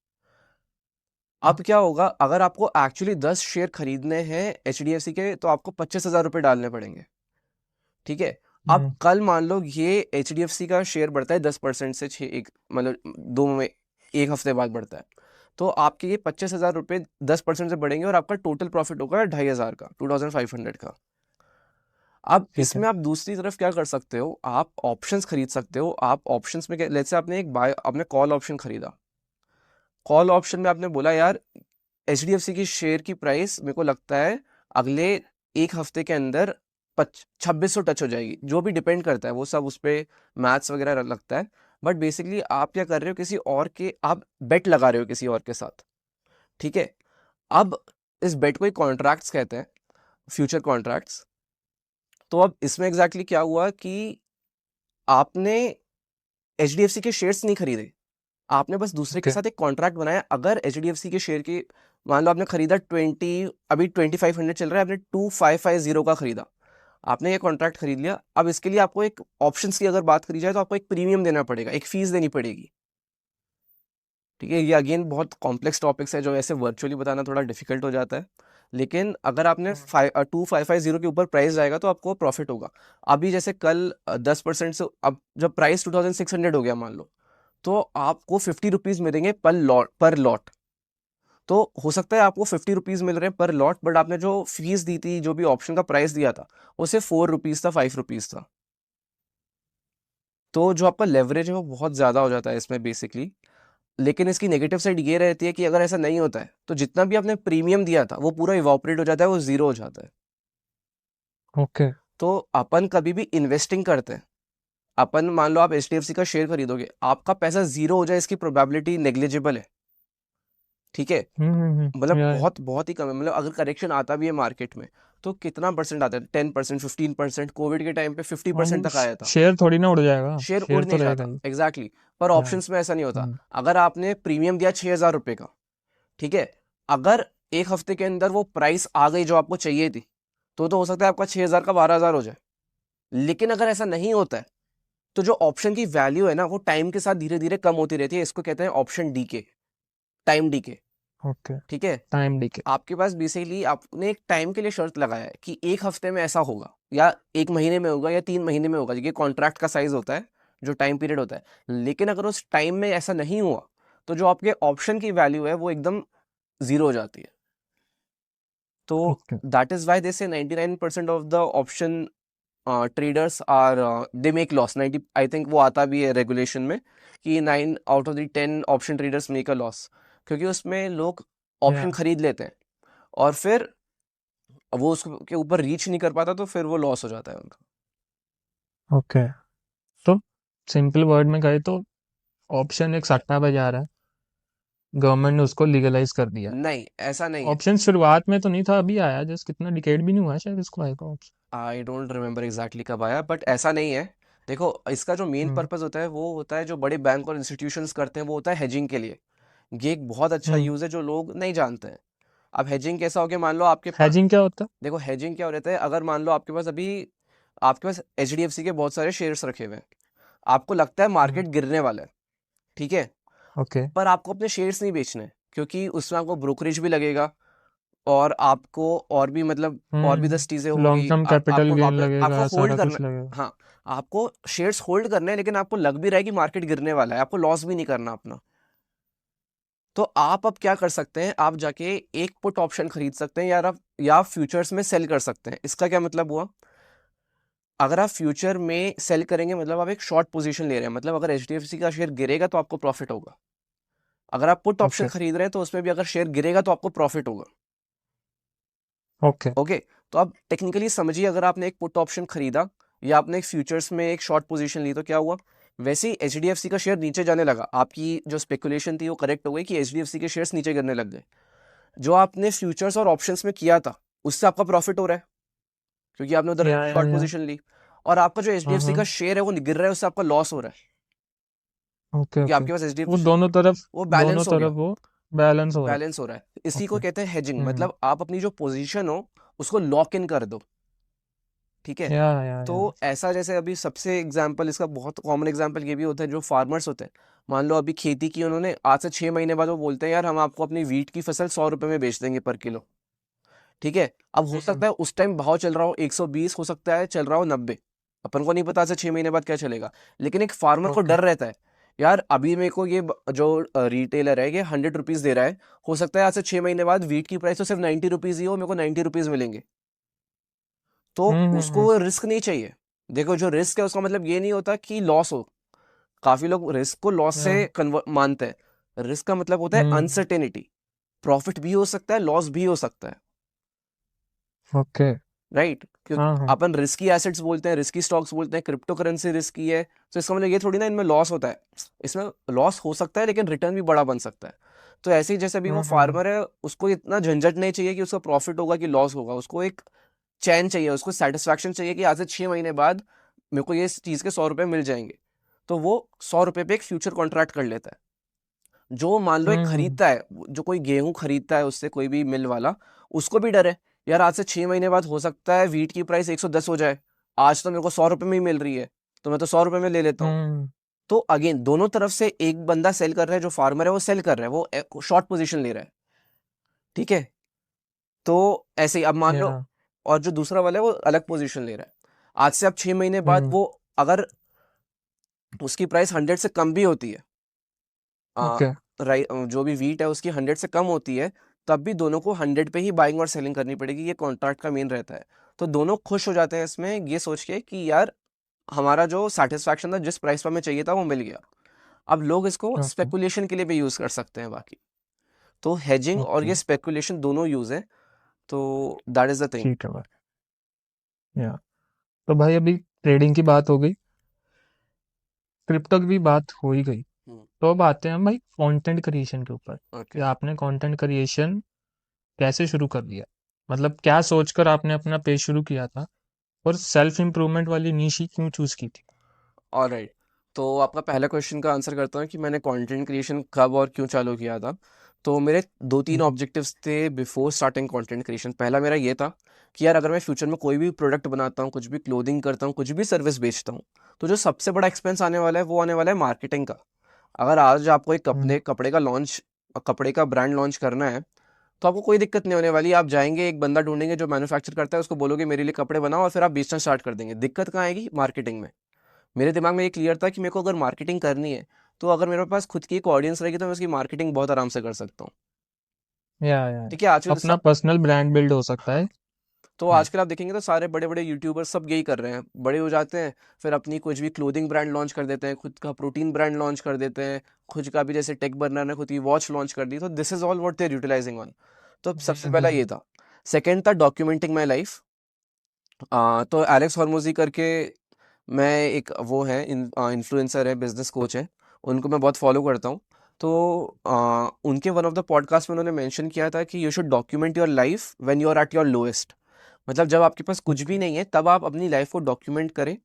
अब क्या होगा, अगर आपको एक्चुअली 10 शेयर खरीदने हैं HDFC के, तो आपको 25,000 रुपये डालने पड़ेंगे। ठीक है, अब हम्म। कल मान लो ये HDFC का शेयर बढ़ता है 10% से छः एक मतलब दो में एक हफ्ते बाद बढ़ता है, तो आपके ये 25,000 रुपये 10% से बढ़ेंगे और आपका टोटल प्रॉफिट होगा 2,500 का, 2,500 का। अब ठीक है। इसमें आप दूसरी तरफ क्या कर सकते हो, आप ऑप्शंस खरीद सकते हो। आप ऑप्शंस में लेट्स से आपने एक बाय आपने कॉल ऑप्शन खरीदा। कॉल ऑप्शन में आपने बोला यार HDFC की शेयर की प्राइस मेरे को लगता है अगले एक हफ्ते के अंदर 2600 टच हो जाएगी, जो भी डिपेंड करता है वो सब उस पर मैथ्स वगैरह लगता है। बट बेसिकली आप क्या कर रहे हो, किसी और के आप बेट लगा रहे हो किसी और के साथ। ठीक है, अब इस बेट को कॉन्ट्रैक्ट्स कहते हैं, फ्यूचर कॉन्ट्रैक्ट्स। तो अब इसमें एग्जैक्टली क्या हुआ कि आपने HDFC के शेयर्स नहीं खरीदे, आपने बस दूसरे के ओके। साथ एक कॉन्ट्रैक्ट बनाया। अगर HDFC के शेयर की मान लो आपने खरीदा 2500 चल रहा है, आपने 2550 का खरीदा, आपने ये कॉन्ट्रैक्ट खरीद लिया। अब इसके लिए आपको एक ऑप्शंस की अगर बात करी जाए, तो आपको एक प्रीमियम देना पड़ेगा, एक फीस देनी पड़ेगी। ठीक है, ये अगेन बहुत कॉम्प्लेक्स टॉपिक्स है जो ऐसे वर्चुअली बताना थोड़ा डिफिकल्ट हो जाता है। लेकिन अगर आपने 2550 के ऊपर प्राइस जाएगा तो आपको प्रॉफिट होगा। अभी जैसे कल 10% से अब जब प्राइस 2600 हो गया मान लो, तो आपको 50 रुपीज मिलेंगे पर लॉट। तो हो सकता है आपको 50 रुपीज मिल रहे हैं पर लॉट, बट आपने जो फीस दी थी, जो भी ऑप्शन का प्राइस दिया था, वो सिर्फ 4 रुपीज था, 5 रुपीज था। तो जो आपका लेवरेज है वो बहुत ज्यादा हो जाता है इसमें बेसिकली। लेकिन इसकी नेगेटिव साइड ये रहती है कि अगर ऐसा नहीं होता है, तो जितना भी आपने प्रीमियम दिया था वो पूरा इवापोरेट हो जाता है, वो जीरो हो जाता है। ओके। तो अपन कभी भी इन्वेस्टिंग करते हैं, अपन मान लो आप HDFC का शेयर खरीदोगे, आपका पैसा जीरो हो जाए इसकी प्रोबेबिलिटी नेग्लिजिबल है। ठीक है, मतलब या बहुत बहुत ही कम है। मतलब अगर करेक्शन आता भी है मार्केट में, तो कितना परसेंट आता है, 10%, 15%। कोविड के टाइम पे 50% वो तक आया था। शेयर थोड़ी ना उड़ जाएगा, शेयर उड़ शेयर तो नहीं रहेगा जाता, ही। एग्जैक्टली पर या। ऑप्शंस में ऐसा नहीं होता। हम्म। अगर आपने प्रीमियम दिया 6,000 रुपये का, ठीक है, अगर एक हफ्ते के अंदर वो प्राइस आ गई जो आपको चाहिए थी, तो हो सकता है आपका 6,000 का 12,000 हो जाए। लेकिन अगर ऐसा नहीं होता है, तो जो ऑप्शन की वैल्यू है ना, वो टाइम के साथ धीरे धीरे कम होती रहती है। इसको कहते हैं option decay, time decay. Okay. ठीक है, टाइम डीके। आपके पास बेसिकली आपने एक टाइम के लिए शर्त लगाया है कि एक हफ्ते में ऐसा होगा, या एक महीने में होगा, या 3 महीने में होगा। ये कॉन्ट्रैक्ट का साइज होता है, जो टाइम पीरियड होता है। लेकिन अगर उस टाइम में ऐसा नहीं हुआ, तो जो आपके ऑप्शन की वैल्यू है वो एकदम जीरो हो जाती है। तो okay. That is why they say 99% of the option traders are they make loss. 90 I think वो आता भी है रेगुलेशन में कि 9 out of the 10 option traders make a loss, क्योंकि उसमें लोग या। ऑप्शन खरीद लेते हैं और फिर वो उसके ऊपर रीच नहीं कर पाता, तो फिर वो लॉस हो जाता है उनका। ओके। तो सिंपल वर्ड में कहे तो ऑप्शन एक सट्टा बाजार है, गवर्नमेंट ने उसको लीगलाइज कर दिया। नहीं, ऐसा नहीं है। ऑप्शन शुरुआत में तो नहीं था, अभी आया, जस्ट कितना डिकेड भी नहीं हुआ है शायद इसको आएगा option. I don't remember exactly कब आया, बट ऐसा नहीं है। देखो, इसका जो मेन हम्म। पर्पस होता है वो होता है, जो बड़े बैंक और इंस्टीट्यूशंस करते हैं, वो होता है हेजिंग के लिए। ये एक बहुत अच्छा हम्म। यूज है जो लोग नहीं जानते हैं। अब हेजिंग कैसा हो गया, मान लो आपके पास, हेजिंग क्या होता देखो हेजिंग क्या हो रहता है, अगर मान लो आपके पास अभी आपके पास HDFC के बहुत सारे शेयर्स रखे हुए हैं, आपको लगता है है? मार्केट गिरने वाला है। ठीक है, ओके। पर आपको अपने शेयर्स नहीं बेचने हैं, क्योंकि उसमें आपको ब्रोकरेज भी लगेगा, और आपको और भी मतलब और भी 10 चीजें लॉन्ग होगी। टर्म कैपिटल आपको गेन वापस आपको लगेगा, होल्ड सारा करना। कुछ लगेगा। हाँ, आपको शेयर्स होल्ड करने हैं, लेकिन आपको लग भी रहा है कि मार्केट गिरने वाला है, आपको लॉस भी नहीं करना अपना। तो आप अब क्या कर सकते हैं, आप जाके एक पुट ऑप्शन खरीद सकते हैं, या आप फ्यूचर्स में सेल कर सकते हैं। इसका क्या मतलब हुआ, अगर आप फ्यूचर में सेल करेंगे मतलब आप एक शॉर्ट पोजीशन ले रहे हैं, मतलब अगर एचडीएफसी का शेयर गिरेगा तो आपको प्रॉफिट होगा। अगर आप पुट ऑप्शन ओके खरीद रहे हैं तो उसमें भी अगर शेयर गिरेगा तो आपको प्रॉफिट होगा। ओके। ओके, तो आप टेक्निकली समझिए, अगर आपने एक पुट ऑप्शन खरीदा या आपने एक फ्यूचर्स में एक शॉर्ट पोजीशन ली तो क्या हुआ, वैसे ही एचडीएफसी का शेयर नीचे जाने लगा, आपकी जो स्पेकुलेशन थी वो करेक्ट हो गई कि एचडीएफसी के शेयर्स नीचे गिरने लग गए। जो आपने फ्यूचर्स और ऑप्शंस में किया था उससे आपका प्रॉफिट हो रहा है क्योंकि आपने उधर शॉर्ट या पोजीशन ली। और आपका जो हाँ एचडीएफसी हाँ। का शेयर है वो गिर रहा है, उससे आपका लॉस हो रहा है ओके क्योंकि ओके। आपके पास वो एचडीएफसी दोनों तरफ, वो दोनों बैलेंस हो गया, तरफ वो बैलेंस हो रहा बैलेंस हो रहा है। है। इसी ओके। को कहते हैं हेजिंग, हम्म। मतलब आप अपनी जो पोजीशन हो उसको लॉक इन कर दो। ठीक है, तो या ऐसा जैसे अभी सबसे एग्जाम्पल, इसका बहुत कॉमन एग्जाम्पल ये भी होता है, जो फार्मर्स होते हैं, मान लो अभी खेती की उन्होंने, आज से 6 महीने बाद वो बोलते हैं यार हम आपको अपनी वीट की फसल 100 रुपए में बेच देंगे पर किलो। ठीक है, अब हो हम्म सकता है उस टाइम भाव चल रहा हो 120, हो सकता है चल रहा हो 90, अपन को नहीं पता आज से 6 महीने बाद क्या चलेगा। लेकिन एक फार्मर को ओके। डर रहता है, यार अभी मेरे को ये जो रिटेलर है ये 100 रुपीज दे रहा है, हो सकता है आज से 6 महीने बाद वीट की प्राइस तो सिर्फ 90 रुपीज ही हो, मेरे को 90 रुपीज मिलेंगे। तो उसको हम्म। रिस्क नहीं चाहिए। देखो जो रिस्क है उसका मतलब ये नहीं होता कि लॉस हो, काफी लोग रिस्क को लॉस से या कन्वर्ट मानते हैं। रिस्क का मतलब होता है हम्म। अनसर्टेनिटी, प्रॉफिट भी हो सकता है लॉस भी हो सकता है, ओके। राइट। क्योंकि हाँ हाँ। अपन रिस्की एसेट्स बोलते हैं, रिस्की स्टॉक्स बोलते हैं, क्रिप्टो करेंसी रिस्की है, तो इसका मतलब ये थोड़ी ना इनमें लॉस होता है। इसमें लॉस हो सकता है लेकिन रिटर्न भी बड़ा बन सकता है। तो ऐसे ही जैसे अभी वो हम्म। फार्मर है, उसको इतना झंझट नहीं चाहिए कि उसका प्रॉफिट होगा कि लॉस होगा, उसको एक चैन चाहिए, उसको सेटिस्फैक्शन चाहिए कि आज से 6 महीने बाद मेरे को ये चीज़ के 100 रुपये मिल जाएंगे। तो वो 100 रुपये पे एक फ्यूचर कॉन्ट्रैक्ट कर लेता है। जो मान लो एक हम्म। खरीदता है, जो कोई गेहूं खरीदता है उससे कोई भी मिल वाला, उसको भी डर है, यार आज से 6 महीने बाद हो सकता है वीट की प्राइस 110 हो जाए, आज तो मेरे को 100 रुपये में ही मिल रही है, तो मैं तो 100 रुपये में ले लेता हूँ। हम्म। तो अगेन दोनों तरफ से एक बंदा सेल कर रहा है, जो फार्मर है वो सेल कर रहा है, वो शॉर्ट पोजीशन ले रहा है। ठीक है, तो ऐसे ही अब मान लो, या और जो दूसरा वाला है वो अलग पोजीशन ले रहा है, आज से अब 6 महीने बाद हम्म। वो, अगर उसकी प्राइस 100 से कम भी होती है, आ, ओके जो भी वीट है उसकी 100 से कम होती है, तब भी दोनों को 100 पे ही बाइंग और सेलिंग करनी पड़ेगी, ये कॉन्ट्रैक्ट का मेन रहता है। तो दोनों खुश हो जाते हैं इसमें ये सोच के कि यार हमारा जो सेटिस्फैक्शन था, जिस प्राइस पर हमें चाहिए था वो मिल गया। अब लोग इसको ओके स्पेकुलेशन के लिए भी यूज कर सकते हैं बाकी। तो हेजिंग और ओके। ये स्पेकुलेशन दोनों यूज है, तो दैट इज द थिंग। ठीक है भाई। या तो भाई अभी ट्रेडिंग की बात हो गई, क्रिप्टो की भी बात हो ही गई। तो अब आते हैं हम भाई कंटेंट क्रिएशन के ऊपर, कि ओके, आपने कंटेंट क्रिएशन कैसे शुरू कर दिया, मतलब क्या सोचकर आपने अपना पेज शुरू किया था, और सेल्फ इम्प्रूवमेंट वाली नीश ही क्यों चूज की थी। ऑलराइट। तो आपका पहला क्वेश्चन का आंसर करता हूँ कि मैंने कंटेंट क्रिएशन कब और क्यों चालू किया था। तो मेरे दो तीन हम्म ऑब्जेक्टिव्स थे बिफोर स्टार्टिंग कंटेंट क्रिएशन। पहला मेरा ये था कि यार अगर मैं फ्यूचर में कोई भी प्रोडक्ट बनाता हूँ, कुछ भी क्लोथिंग करता हूँ, कुछ भी सर्विस बेचता हूँ, तो जो सबसे बड़ा एक्सपेंस आने वाला है वो आने वाला है मार्केटिंग का। अगर आज आपको एक हम्म कपड़े का लॉन्च, कपड़े का ब्रांड लॉन्च करना है, तो आपको कोई दिक्कत नहीं होने वाली। आप जाएंगे, एक बंदा ढूंढेंगे जो मैन्युफैक्चर करता है, उसको बोलोगे मेरे लिए कपड़े बनाओ, और फिर आप बेचना स्टार्ट कर देंगे। दिक्कत कहाँ आएगी, मार्केटिंग में। मेरे दिमाग में ये क्लियर था कि मेरे को अगर मार्केटिंग करनी है, तो अगर मेरे पास खुद की एक ऑडियंस रहेगी तो मैं उसकी मार्केटिंग बहुत आराम से कर सकता हूँ। या ठीक है, आजकल अपना पर्सनल ब्रांड बिल्ड हो सकता है। तो हाँ। आजकल आप देखेंगे तो सारे बड़े बड़े यूट्यूबर्स सब यही कर रहे हैं, बड़े हो जाते हैं, फिर अपनी कुछ भी क्लोथिंग ब्रांड लॉन्च कर देते हैं, खुद का प्रोटीन ब्रांड लॉन्च कर देते हैं, खुद का भी, जैसे टेक बर्नर ने खुद की वॉच लॉन्च कर दी। तो this is all what they are utilising on. तो सबसे पहला हम्म। ये था। सेकेंड था डॉक्यूमेंटिंग माई लाइफ। तो एलेक्स हॉर्मोजी करके, मैं एक वो है इन्फ्लुएंसर है, बिजनेस कोच है, उनको मैं बहुत फॉलो करता हूँ। तो उनके वन ऑफ द पॉडकास्ट में उन्होंने मेंशन किया था कि you should document your life when you are at your lowest. मतलब जब आपके पास कुछ भी नहीं है तब आप अपनी लाइफ को डॉक्यूमेंट करें,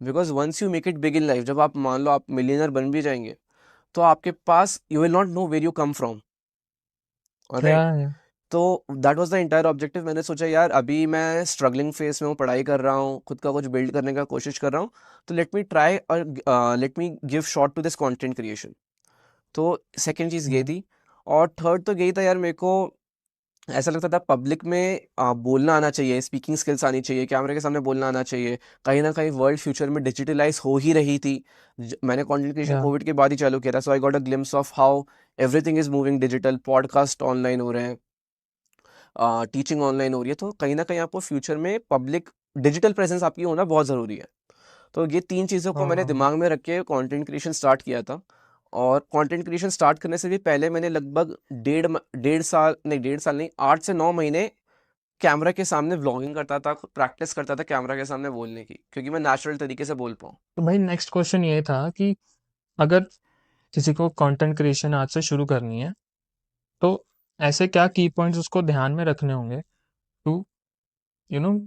because once you make it big in life, जब आप मान लो आप मिलियनर बन भी जाएंगे, तो आपके पास you will not know where you come from. या तो that was the entire objective. मैंने सोचा यार अभी मैं स्ट्रगलिंग फेस में हूँ, पढ़ाई कर रहा हूँ, खुद का कुछ बिल्ड करने का कोशिश कर रहा हूँ, तो लेट मी ट्राई और let me give shot to this content creation. तो सेकंड चीज़ ये हम्म। थी। और थर्ड तो यही था यार, मेरे को ऐसा लगता था पब्लिक में बोलना आना चाहिए, स्पीकिंग स्किल्स आनी चाहिए, कैमरे के सामने बोलना आना चाहिए। कहीं ना कहीं वर्ल्ड फ्यूचर में डिजिटलाइज हो ही रही थी। मैंने कंटेंट क्रिएशन या कोविड के बाद ही चालू किया था, so I got a glimpse of how everything is moving digital, podcast online हो रहे हैं, टीचिंग ऑनलाइन हो रही है, तो कहीं ना कहीं आपको फ्यूचर में पब्लिक डिजिटल प्रेजेंस आपकी होना बहुत ज़रूरी है। तो ये 3 चीज़ों को हाँ मैंने हाँ हाँ। दिमाग में रख के कंटेंट क्रिएशन स्टार्ट किया था। और कंटेंट क्रिएशन स्टार्ट करने से भी पहले मैंने लगभग डेढ़ साल नहीं, 8 से 9 महीने कैमरा के सामने व्लॉगिंग करता था, प्रैक्टिस करता था कैमरा के सामने बोलने की, क्योंकि मैं नेचुरल तरीके से बोल पाऊँ। तो भाई नेक्स्ट क्वेश्चन ये था कि अगर किसी को कंटेंट क्रिएशन आज से शुरू करनी है, तो ऐसे क्या की पॉइंट्स उसको ध्यान में रखने होंगे टू यू नो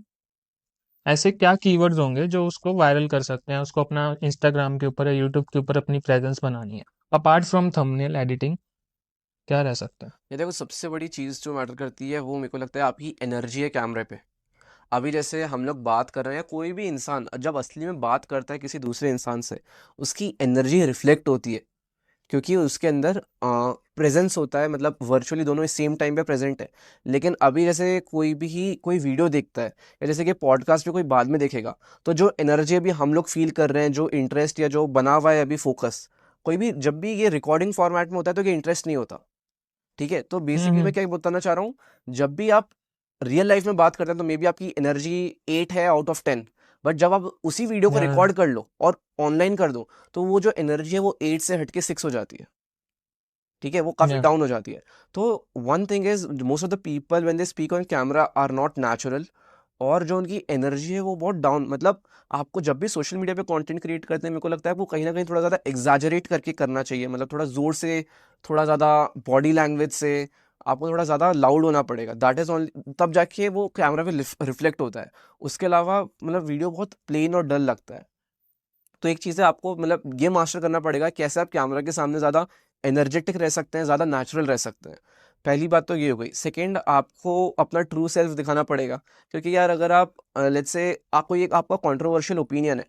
ऐसे क्या कीवर्ड्स होंगे जो उसको वायरल कर सकते हैं, उसको अपना इंस्टाग्राम के ऊपर या यूट्यूब के ऊपर अपनी प्रेजेंस बनानी है, अपार्ट फ्रॉम थंबनेल एडिटिंग, क्या रह सकता है? ये देखो, सबसे बड़ी चीज़ जो मैटर करती है वो मेरे को लगता है आपकी एनर्जी है कैमरे पे। अभी जैसे हम लोग बात कर रहे हैं, कोई भी इंसान जब असली में बात करता है किसी दूसरे इंसान से, उसकी एनर्जी रिफ्लेक्ट होती है, क्योंकि उसके अंदर प्रेजेंस होता है, मतलब वर्चुअली दोनों सेम टाइम पे प्रेजेंट है। लेकिन अभी जैसे कोई वीडियो देखता है, या जैसे कि पॉडकास्ट पे कोई बाद में देखेगा, तो जो एनर्जी अभी हम लोग फील कर रहे हैं, जो इंटरेस्ट या जो बना हुआ है अभी फोकस, कोई भी जब भी ये रिकॉर्डिंग फॉर्मेट में होता है तो ये इंटरेस्ट नहीं होता। ठीक है, तो बेसिकली मैं हम्म। क्या बताना चाह रहा हूँ, जब भी आप रियल लाइफ में बात करते हैं तो मे बी आपकी एनर्जी 8 है आउट ऑफ 10, बट जब आप उसी वीडियो को या रिकॉर्ड कर लो और ऑनलाइन कर दो, तो वो जो एनर्जी है वो 8 से हट के 6 हो जाती है। ठीक है, वो काफी या डाउन हो जाती है। तो one thing is, most of the people when they speak on camera are not natural, और जो उनकी एनर्जी है वो बहुत डाउन, मतलब आपको जब भी सोशल मीडिया पे कंटेंट क्रिएट करते हैं, मेरे को लगता है आपको कहीं ना कहीं थोड़ा ज़्यादा एग्जैजरेट करके करना चाहिए, मतलब थोड़ा जोर से, थोड़ा ज़्यादा बॉडी लैंग्वेज से, आपको थोड़ा ज़्यादा लाउड होना पड़ेगा, दैट इज़ ओनली, तब जाके वो कैमरा पे रिफ्लेक्ट होता है। उसके अलावा मतलब वीडियो बहुत प्लेन और डल लगता है। तो एक चीज़ है, आपको मतलब ये मास्टर करना पड़ेगा कैसे आप कैमरा के सामने ज़्यादा एनर्जेटिक रह सकते हैं, ज़्यादा नेचुरल रह सकते हैं। पहली बात तो ये हो गई। सेकंड, आपको अपना ट्रू सेल्फ दिखाना पड़ेगा, क्योंकि यार अगर आप लेट्स से आपको एक आपका कंट्रोवर्शियल ओपिनियन है,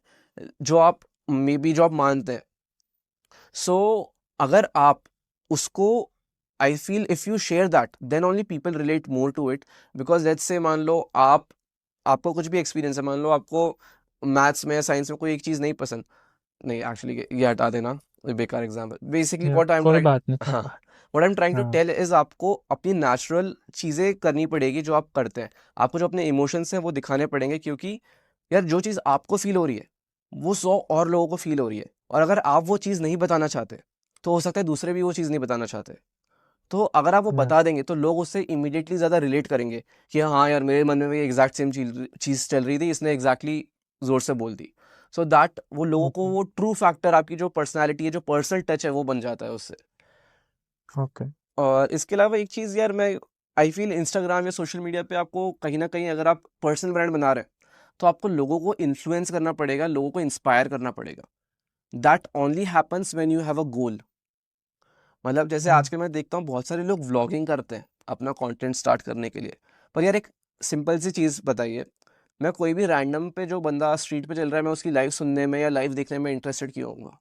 जो आप मे बी जो आप मानते हैं, सो अगर आप उसको, I feel if you share that then only people relate more to it. Because let's say मान लो आपको कुछ भी एक्सपीरियंस है, मान लो आपको मैथ्स में या साइंस में कोई एक चीज़ नहीं पसंद, नहीं एक्चुअली ये हटा देना, ये बेकार example. Basically what I am कोई ट्राइंग, बात नहीं, कोई हाँ, बात। What I am trying to हाँ। टेल इज, आपको अपनी नेचुरल चीज़ें करनी पड़ेगी जो आप करते हैं। आपको जो अपने इमोशंस हैं वो दिखाने पड़ेंगे, क्योंकि यार जो चीज़ आपको फील हो रही है वो 100 और लोगों को फील हो रही है, और अगर आप वो चीज़ नहीं बताना चाहते, तो हो सकता है दूसरे भी वो चीज़ नहीं बताना चाहते। तो अगर आप वो या बता देंगे तो लोग उससे इमीडिएटली ज़्यादा रिलेट करेंगे कि हाँ यार, मेरे मन में भी एग्जैक्ट सेम चीज़ चल रही थी, इसने एग्जैक्टली जोर से बोल दी। सो दैट वो लोगों को ओके वो ट्रू फैक्टर, आपकी जो पर्सनालिटी है, जो पर्सनल टच है, वो बन जाता है उससे। ओके। और इसके अलावा एक चीज़ यार, मैं आई फील इंस्टाग्राम या सोशल मीडिया पे आपको कहीं ना कहीं, अगर आप पर्सनल ब्रांड बना रहे हैं, तो आपको लोगों को इन्फ्लुएंस करना पड़ेगा, लोगों को इंस्पायर करना पड़ेगा। That only happens when you have a goal. मतलब जैसे हम्म। आजकल मैं देखता हूँ बहुत सारे लोग व्लॉगिंग करते हैं अपना कंटेंट स्टार्ट करने के लिए। पर यार एक सिंपल सी चीज़ बताइए, मैं कोई भी रैंडम पे जो बंदा स्ट्रीट पे चल रहा है, मैं उसकी लाइव सुनने में या लाइव देखने में इंटरेस्टेड क्यों होऊंगा?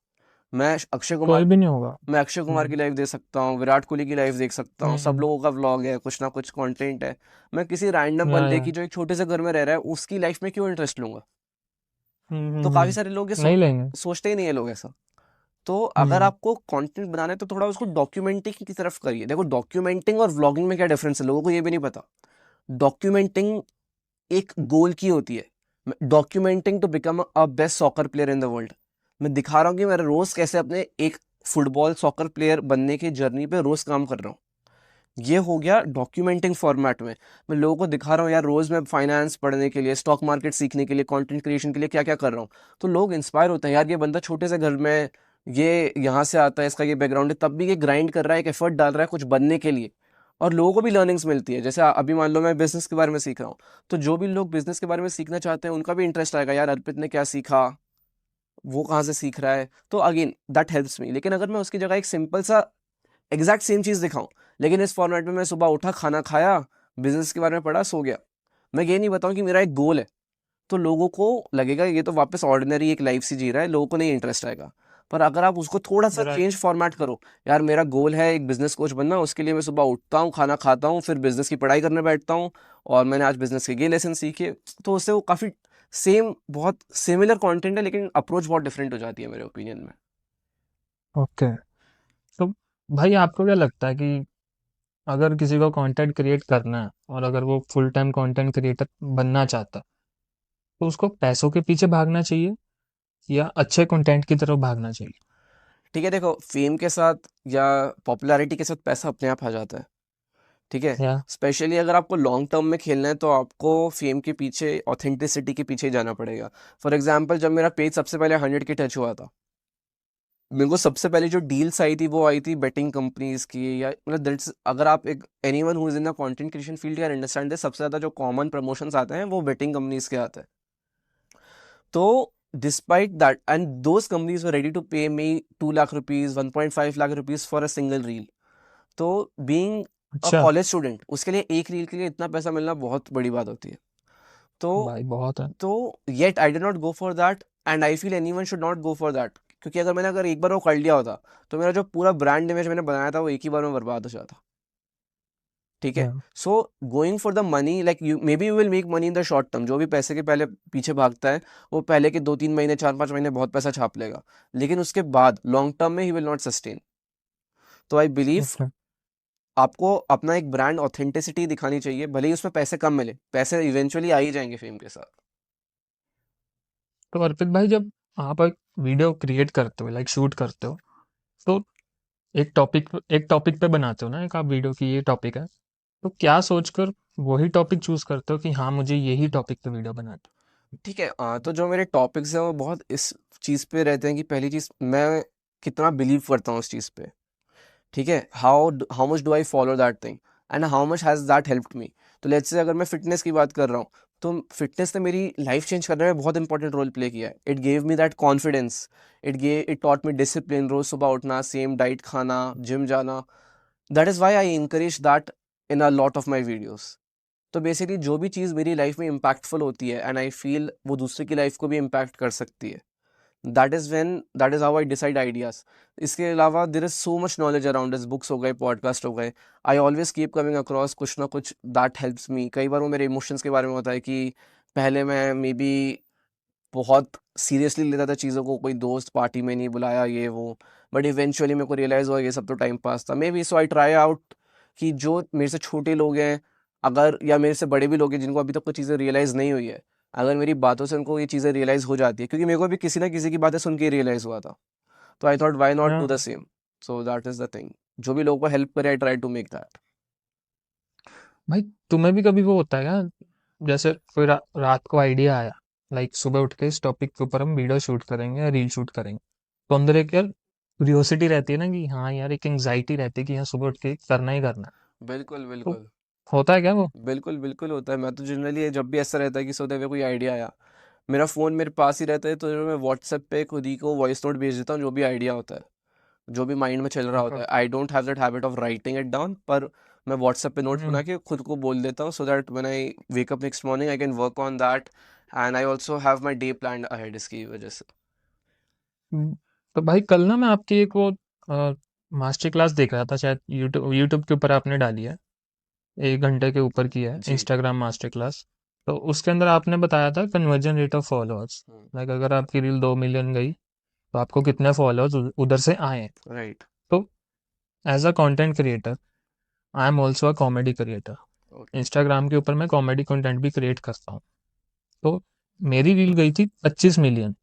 मैं अक्षय कोई कुमार भी नहीं होगा। मैं अक्षय कुमार हम्म की लाइव देख सकता हूँ, विराट कोहली की लाइव देख सकता हूँ, सब हम्म। लोगों का व्लॉग है, कुछ ना कुछ कंटेंट है। मैं किसी रैंडम बंदे या की जो एक छोटे से घर में रह रहा है उसकी लाइफ में क्यों इंटरेस्ट लूंगा? तो काफ़ी सारे लोग नहीं लेंगे। सोचते ही नहीं है लोग ऐसा। तो अगर हम्म। आपको कंटेंट बनाना है तो थोड़ा उसको डॉक्यूमेंटिंग की तरफ करिए। देखो, डॉक्यूमेंटिंग और व्लॉगिंग में क्या डिफरेंस है, लोगों को ये भी नहीं पता। डॉक्यूमेंटिंग एक गोल की होती है, documenting to become a best soccer player in the world. मैं दिखा रहा हूँ कि मैं रोज कैसे अपने एक फुटबॉल सॉकर प्लेयर बनने की जर्नी पे रोज काम कर रहा हूँ। ये हो गया डॉक्यूमेंटिंग फॉर्मेट में। मैं लोगों को दिखा रहा हूँ यार, रोज मैं फाइनेंस पढ़ने के लिए, स्टॉक मार्केट सीखने के लिए, कंटेंट क्रिएशन के लिए क्या क्या कर रहा हूँ। तो लोग इंस्पायर होते हैं, यार ये बंदा छोटे से घर में, ये यहाँ से आता है, इसका ये बैकग्राउंड है, तब भी ये ग्राइंड कर रहा है, एक एफर्ट डाल रहा है कुछ बनने के लिए। और लोगों को भी लर्निंग्स मिलती है। जैसे अभी मान लो मैं बिजनेस के बारे में सीख रहा हूँ, तो जो भी लोग बिजनेस के बारे में सीखना चाहते हैं उनका भी इंटरेस्ट आएगा, यार अर्पित ने क्या सीखा, वो कहाँ से सीख रहा है। तो अगेन दैट हेल्प्स मी। लेकिन अगर मैं उसकी जगह एक सिंपल सा एग्जैक्ट सेम चीज़ दिखाऊं, लेकिन इस फॉर्मेट में मैं सुबह उठा, खाना खाया, बिजनेस के बारे में पढ़ा, सो गया, मैं ये नहीं बताऊं कि मेरा एक गोल है, तो लोगों को लगेगा ये तो वापस ऑर्डिनरी एक लाइफ से जी रहा है, लोगों को नहीं इंटरेस्ट आएगा। पर अगर आप उसको थोड़ा सा राइट। चेंज फॉर्मेट करो, यार मेरा गोल है एक बिजनेस कोच बनना, उसके लिए मैं सुबह उठता हूँ, खाना खाता हूँ, फिर बिजनेस की पढ़ाई करने बैठता हूँ, और मैंने आज बिजनेस के ये लेसन सीखे, तो उससे वो काफ़ी सेम, बहुत सिमिलर कंटेंट है, लेकिन अप्रोच बहुत डिफरेंट हो जाती है मेरे ओपिनियन में। ओके। तो भाई आपको क्या लगता है कि अगर किसी को कंटेंट क्रिएट करना है और अगर वो फुल टाइम कंटेंट क्रिएटर बनना चाहता है, तो उसको पैसों के पीछे भागना चाहिए या अच्छे कंटेंट की तरफ भागना चाहिए? ठीक है, देखो फेम के साथ या पॉपुलैरिटी के साथ पैसा अपने आप आ जाता है। ठीक है, या स्पेशली अगर आपको लॉन्ग टर्म में खेलना है तो आपको फेम के पीछे, ऑथेंटिसिटी के पीछे ही जाना पड़ेगा। फॉर एग्जाम्पल, जब मेरा पेज सबसे पहले 100 के टच हुआ था, मेरे को सबसे पहले जो डील्स आई थी वो आई थी बेटिंग कंपनीज की, या मतलब दैट्स, अगर आप एक anyone who is in the content creation field can understand this, सबसे ज़्यादा जो कॉमन प्रमोशंस आते हैं वो बेटिंग कंपनीज के आते हैं। तो despite that, and those companies were ready to pay me 2 lakh rupees, 1.5 lakh rupees for a single reel. तो बीइंग अ अच्छा। कॉलेज स्टूडेंट, उसके लिए एक रील के लिए इतना पैसा मिलना बहुत बड़ी बात होती है। तो भाई बहुत है। तो yet I did not go for that, and I feel anyone should not go for that, क्योंकि अगर एक बार वो कर लिया होता तो मेरा जो पूरा ब्रांड इमेज मैंने बनाया था वो एक ही बार में बर्बाद हो जाता। ठीक है, या so going for the money, like you may be you will make money in the short term. जो भी पैसे के पहले पीछे भागता है वो पहले के 2-3 महीने, 4-5 महीने बहुत पैसा छाप लेगा, लेकिन उसके बाद लॉन्ग टर्म में ही विल नॉट सस्टेन। तो आई बिलीव अच्छा। आपको अपना एक ब्रांड ऑथेंटिसिटी दिखानी चाहिए, भले ही उसमें पैसे कम मिले, पैसे इवेंचुअली आ ही जाएंगे फेम के साथ। तो अर्पित भाई, जब आप एक वीडियो क्रिएट करते हो, लाइक शूट करते हो, तो एक टॉपिक पे बनाते हो ना, एक आप वीडियो की ये टॉपिक है, तो क्या सोचकर वही टॉपिक चूज करते हो कि हाँ मुझे यही टॉपिक पे वीडियो बनाना ठीक है, तो जो मेरे टॉपिक्स हैं वो बहुत इस चीज़ पे रहते हैं कि पहली चीज़, मैं कितना बिलीव करता हूँ उस चीज़ पे। ठीक है, how much do I follow that thing, and how much has that helped me. तो लेट्स से अगर मैं फिटनेस की बात कर रहा हूँ, तो फिटनेस ने मेरी लाइफ चेंज करने में बहुत इंपॉर्टेंट रोल प्ले किया है। It gave me that confidence, it taught me discipline, रोज सुबह उठना, सेम डाइट खाना, जिम जाना। That is why I encourage that in a lot of my videos. तो बेसिकली जो भी चीज़ मेरी लाइफ में इम्पैक्टफुल होती है, एंड आई फील वो दूसरे की लाइफ को भी इम्पैक्ट कर सकती है, that is how I decide ideas. इसके अलावा there is so much knowledge around this, books हो गए, पॉडकास्ट हो गए। I always keep coming across कुछ ना कुछ दैट हेल्प्स मी। कई बार वो मेरे इमोशंस के बारे में होता है कि पहले मैं मे बी बहुत सीरियसली लेता था चीज़ों को, कोई दोस्त पार्टी में नहीं बुलाया ये वो, बट इवेंचुअली मेरे को रियलाइज़ हुआ ये सब तो टाइम पास था may be. So I try out कि जो मेरे से छोटे लोग हैं, अगर, या मेरे से बड़े भी लोग हैं जिनको अभी तक कोई चीज़ें रियलाइज़ नहीं हुई है, अगर मेरी बातों से उनको ये चीज़ें रियलाइज़ हो जाती है, क्योंकि मेरे को भी किसी ना किसी की बातें सुन के रियलाइज़ हुआ था, तो आई थॉट व्हाई नॉट है? Do the same. So that is the thing, जो भी लोगों को हेल्प करे I try to make that. भाई तुम्हें भी कभी वो होता है क्या, जैसे कोई रात को आइडिया आया, लाइक सुबह उठ के इस टॉपिक के ऊपर हम वीडियो शूट करेंगे या रील शूट करेंगे, तो अंदर एक यार क्यूरियोसिटी रहती है ना कि हाँ यार, एक एंग्जाइटी रहती है कि हाँ सुबह उठ के करना ही करना है। बिल्कुल तो बिल्कुल। होता है क्या वो? बिल्कुल बिल्कुल होता है। मैं तो जनरली जब भी ऐसा रहता है कि सोते हुए कोई आइडिया आया, मेरा फ़ोन मेरे पास ही रहता है, तो मैं व्हाट्सएप पे खुद ही को वॉइस नोट भेज देता हूँ, जो भी आइडिया होता है, जो भी माइंड में चल रहा होता अच्छा। है। I don't have that habit of writing it down, पर मैं व्हाट्सएप पे नोट्स हम्म। बना के खुद को बोल देता हूँ, so that when I wake up next morning I can work on that, and I also have my day plan ahead इसकी वजह से। तो भाई कल ना मैं आपकी एक वो मास्टर क्लास देख रहा था, शायद यूट्यूब यूट्यूब के ऊपर आपने डाली है, 1 घंटे के ऊपर की है, जी। Instagram master class. तो उसके अंदर आपने बताया था conversion rate of followers, like अगर आपकी रील 2 मिलियन गई तो आपको कितने फॉलोअर्स उधर से आए। राइट। तो as a content creator, I am also a comedy creator. Okay. Instagram के ऊपर मैं कॉमेडी कंटेंट भी क्रिएट करता हूँ। तो मेरी रील गई थी 25 मिलियन,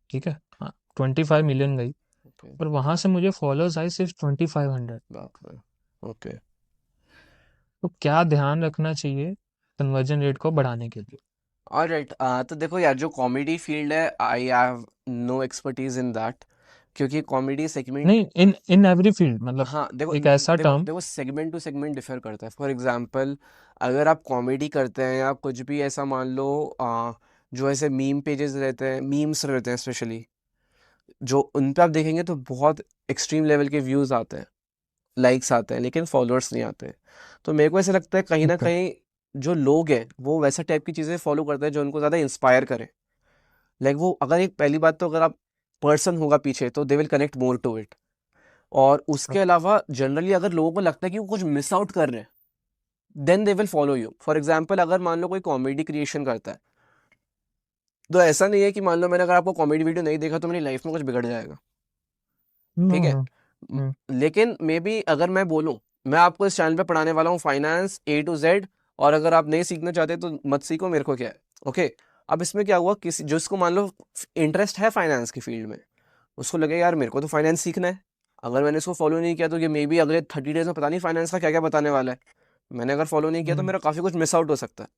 ठीक है, हाँ, 25 मिलियन गई, ओके। पर वहां से मुझे फॉलोअर्स आए सिर्फ 2500। बाप रे। ओके। तो क्या ध्यान रखना चाहिए कन्वर्जन रेट को बढ़ाने के लिए? ऑलराइट, तो देखो यार, जो कॉमेडी फील्ड है, I have no expertise in that, क्योंकि कॉमेडी सेगमेंट, नहीं, इन इन एवरी फील्ड, मतलब हाँ देखो, एक ऐसा देखो टर्म। देखो सेगमेंट टू सेगमेंट डिफर करता है। फॉर एग्जांपल, अगर आप कॉमेडी करते हैं या कुछ भी ऐसा, मान लो जो ऐसे मीम पेजेस रहते हैं, मीम्स रहते हैं स्पेशली, जो उन पे आप देखेंगे तो बहुत एक्सट्रीम लेवल के व्यूज़ आते हैं, लाइक्स आते हैं, लेकिन फॉलोअर्स नहीं आते। तो मेरे को ऐसा लगता है कहीं ना ओके। कहीं जो लोग हैं वो वैसा टाइप की चीज़ें फॉलो करते हैं जो उनको ज़्यादा इंस्पायर करें। लाइक वो, अगर एक पहली बात तो अगर आप पर्सन होगा पीछे तो they will connect more to it. और उसके अलावा जनरली अगर लोगों को लगता है कि वो कुछ मिस आउट कर रहे हैं, then they will follow you. For example, अगर मान लो कोई कॉमेडी क्रिएशन करता है, तो ऐसा नहीं है कि मान लो मैंने अगर आपको कॉमेडी वीडियो नहीं देखा तो मेरी लाइफ में कुछ बिगड़ जाएगा। नो ठीक है, नो। लेकिन मे बी अगर मैं बोलूँ, मैं आपको इस चैनल पे पढ़ाने वाला हूँ फाइनेंस A to Z, और अगर आप नहीं सीखना चाहते तो मत सीखो, मेरे को क्या है। ओके। अब इसमें क्या हुआ, किसी जिसको मान लो इंटरेस्ट है फाइनेंस की फील्ड में, उसको लगे यार मेरे को तो फाइनेंस सीखना है, अगर मैंने इसको फॉलो नहीं किया तो ये मे बी अगले 30 डेज में पता नहीं फाइनेंस का क्या क्या बताने वाला है, मैंने अगर फॉलो नहीं किया तो हम्म मेरा काफ़ी कुछ मिस आउट हो सकता है,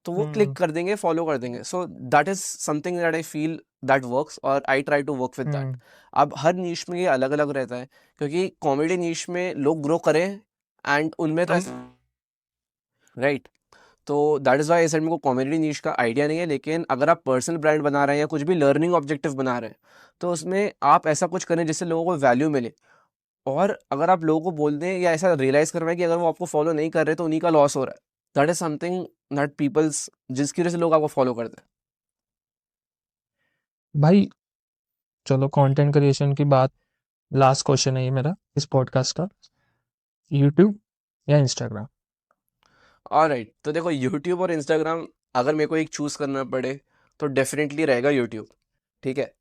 तो वो क्लिक हम्म कर देंगे, फॉलो कर देंगे। So that is something that I feel that works, और I try to work with that. Hmm अब हर नीश में ये अलग अलग रहता है, क्योंकि कॉमेडी नीश में लोग ग्रो करें एंड उनमें तो राइट। तो that is why I said मेरे को कॉमेडी नीश का आइडिया नहीं है, लेकिन अगर आप पर्सनल ब्रांड बना रहे हैं या कुछ भी लर्निंग ऑब्जेक्टिव बना रहे हैं, तो उसमें आप ऐसा कुछ करें जिससे लोगों को वैल्यू मिले, और अगर आप लोगों को बोल दें या ऐसा रियलाइज़ करवाएं कि अगर वो आपको फॉलो नहीं कर रहे तो उन्हीं का लॉस हो रहा है, that is something that peoples, जिसकी वजह से लोग आपको फॉलो करते हैं। भाई चलो कंटेंट क्रिएशन की बात, लास्ट क्वेश्चन है ये मेरा इस पॉडकास्ट का, यूट्यूब या इंस्टाग्राम? ऑलराइट, तो देखो यूट्यूब और इंस्टाग्राम, अगर मेरे को एक चूज़ करना पड़े तो डेफिनेटली रहेगा यूट्यूब, ठीक है।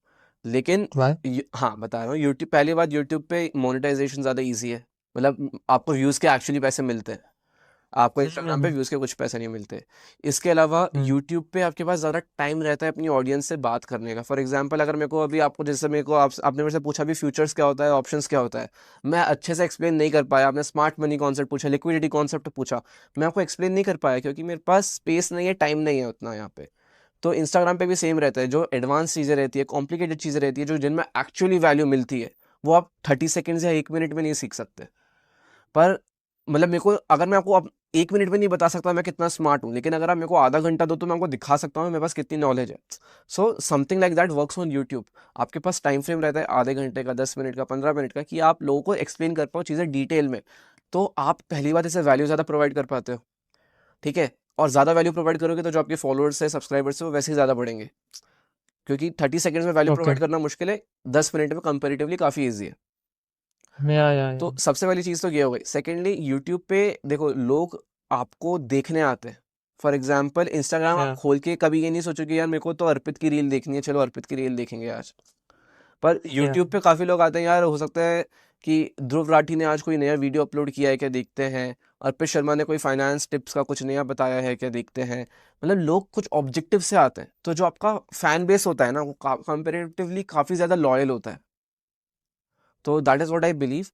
लेकिन वाई? हाँ बता रहा हूँ, यूट्यूब पहली बात, यूट्यूब पे मोनेटाइजेशन ज़्यादा इजी है, मतलब आपको व्यूज़ के एक्चुअली पैसे मिलते हैं, आपको इंस्टाग्राम पे हम्म व्यूज़ के कुछ पैसे नहीं मिलते। इसके अलावा हम्म यूट्यूब पे आपके पास ज़्यादा टाइम रहता है अपनी ऑडियंस से बात करने का। फॉर एग्जांपल, अगर मेरे को अभी आपको, जैसे मेरे को आपने मेरे से पूछा भी फ्यूचर्स क्या होता है, ऑप्शंस क्या होता है, मैं अच्छे से एक्सप्लेन नहीं कर पाया। आपने स्मार्ट मनी कॉन्सेप्ट पूछा, लिक्विडिटी कॉन्सेप्ट पूछा, मैं आपको एक्सप्लेन नहीं कर पाया क्योंकि मेरे पास स्पेस नहीं है, टाइम नहीं है उतना यहाँ पे। तो इंस्टाग्राम पे भी सेम रहता है, जो एडवांस चीज़ें रहती है, कॉम्प्लिकेटेड चीज़ें रहती है, जो जिनमें एक्चुअली वैल्यू मिलती है, वो आप 30 सेकेंड्स या 1 मिनट में नहीं सीख सकते। पर मतलब मेरे को, अगर मैं आपको अब 1 मिनट में नहीं बता सकता मैं कितना स्मार्ट हूँ, लेकिन अगर आप मेरे को आधा घंटा दो तो मैं आपको दिखा सकता हूँ मेरे पास कितनी नॉलेज है। So something like that works on YouTube. आपके पास टाइम फ्रेम रहता है आधे घंटे का, 10 मिनट का, 15 मिनट का, कि आप लोगों को एक्सप्लेन कर पाओ चीज़ें डिटेल में। तो आप पहली बात इसे वैल्यू ज़्यादा प्रोवाइड कर पाते हो, ठीक है। और ज़्यादा वैल्यू प्रोवाइड करोगे तो जो आपके फॉलोअर्स है, सब्सक्राइबर्स है, वो वैसे ही ज़्यादा बढ़ेंगे, क्योंकि 30 सेकेंड्स में वैल्यू ओके। प्रोवाइड करना मुश्किल है, 10 मिनट में कंपेरेटिवली काफ़ी ईजी है। या तो सबसे पहली चीज़ तो ये हो गई। सेकेंडली, यूट्यूब पे देखो लोग आपको देखने आते हैं। फॉर एग्जाम्पल इंस्टाग्राम आप या खोल के कभी ये नहीं सोचोगे यार मेरे को तो अर्पित की रील देखनी है, चलो अर्पित की रील देखेंगे आज। पर या यूट्यूब पे काफ़ी लोग आते हैं, यार हो सकता है कि ध्रुव राठी ने आज कोई नया वीडियो अपलोड किया है क्या, देखते हैं। अर्पित शर्मा ने कोई फाइनेंस टिप्स का कुछ नया बताया है क्या, देखते हैं। मतलब लोग कुछ ऑब्जेक्टिव से आते हैं, तो जो आपका फैन बेस होता है ना, वो कंपेरेटिवली काफ़ी ज़्यादा लॉयल होता है। तो that is what I believe.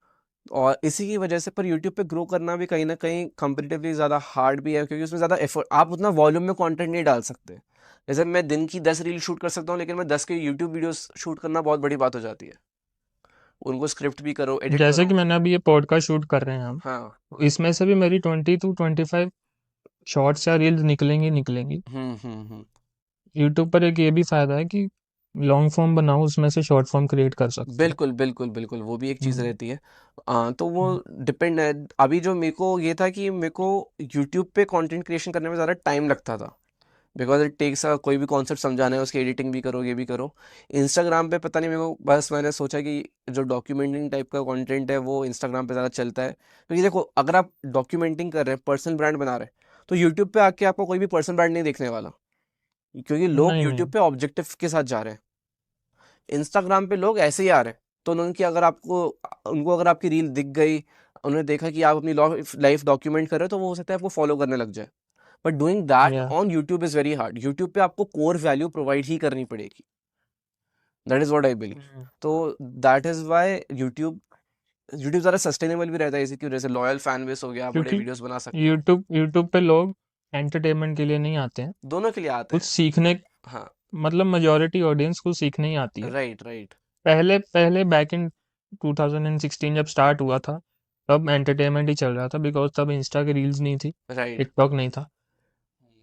और इसी की वजह से पर यूट्यूब पे ग्रो करना भी कहीं न कहीं कंपैरेटिवली ज़्यादा हार्ड भी है, क्योंकि उसमें ज़्यादा एफर्ट, आप उतना वॉल्यूम में कंटेंट नहीं डाल सकते। जैसे मैं दिन की 10 रील शूट कर सकता हूँ, लेकिन मैं 10 के यूट्यूब वीडियोस शूट करना बहुत बड़ी बात हो जाती है। उनको स्क्रिप्ट भी करो, एडिट जैसे करो। कि मैंने अभी ये पॉडकास्ट शूट कर रहे हैं हम, हाँ। तो इसमें से भी मेरी 20 to 25 शॉर्ट्स या रील्स निकलेंगी निकलेंगी। हुँ। यूट्यूब पर एक ये भी फायदा है कि लॉन्ग फॉर्म बनाओ, उसमें से शॉर्ट फॉर्म क्रिएट कर सकते हो। बिल्कुल, वो भी एक चीज़ हम्म रहती है। तो वो हम्म डिपेंड है। अभी जो मेरे को ये था कि मेरे को यूट्यूब पे कंटेंट क्रिएशन करने में ज़्यादा टाइम लगता था। बिकॉज इट टेक्स कोई भी कॉन्सेप्ट समझाना है, उसकी एडिटिंग भी करो, ये भी करो। इंस्टाग्राम पे पता नहीं मेरे को, बस मैंने सोचा कि जो डॉक्यूमेंटिंग टाइप का कंटेंट है वो इंस्टाग्राम पे ज़्यादा चलता है, क्योंकि देखो अगर आप डॉक्यूमेंटिंग कर रहे हैं, पर्सनल ब्रांड बना रहे हैं, तो यूट्यूब पे आके आपको कोई भी पर्सनल ब्रांड नहीं देखने वाला, क्योंकि लोग नहीं यूट्यूब नहीं। पे ऑब्जेक्टिव के साथ जा रहे हैं। इंस्टाग्राम पे लोग ऐसे ही आ रहे हैं, तो उनकी अगर आपको, उनको अगर आपकी रील दिख गई, उन्होंने देखा कि आप अपनी लाइफ डॉक्यूमेंट कर रहे हो, तो वो हो सकता है आपको फॉलो करने लग जाए। बट डूइंग दैट या on YouTube is very hard. YouTube पे आपको कोर वैल्यू प्रोवाइड ही करनी पड़ेगी। That is what I believe. Hmm, तो that is why YouTube YouTube ज़्यादा सस्टेनेबल भी रहता है, इसी की वजह से लॉयल फैन बेस हो गया, आप बड़े क्योंकि वीडियोस बना सकते हो। यूट्यूब यूट्यूब पे लोग एंटरटेनमेंट के लिए नहीं आते हैं, दोनों के लिए आते कुछ हैं। सीखने, हाँ। मतलब मेजोरिटी ऑडियंस को सीखने ही आती है। राइट। पहले पहले बैक इन 2016 जब स्टार्ट हुआ था, तब एंटरटेनमेंट ही चल रहा था, बिकॉज तब इंस्टा की रील्स नहीं थी, राइट। टिकटॉक नहीं था।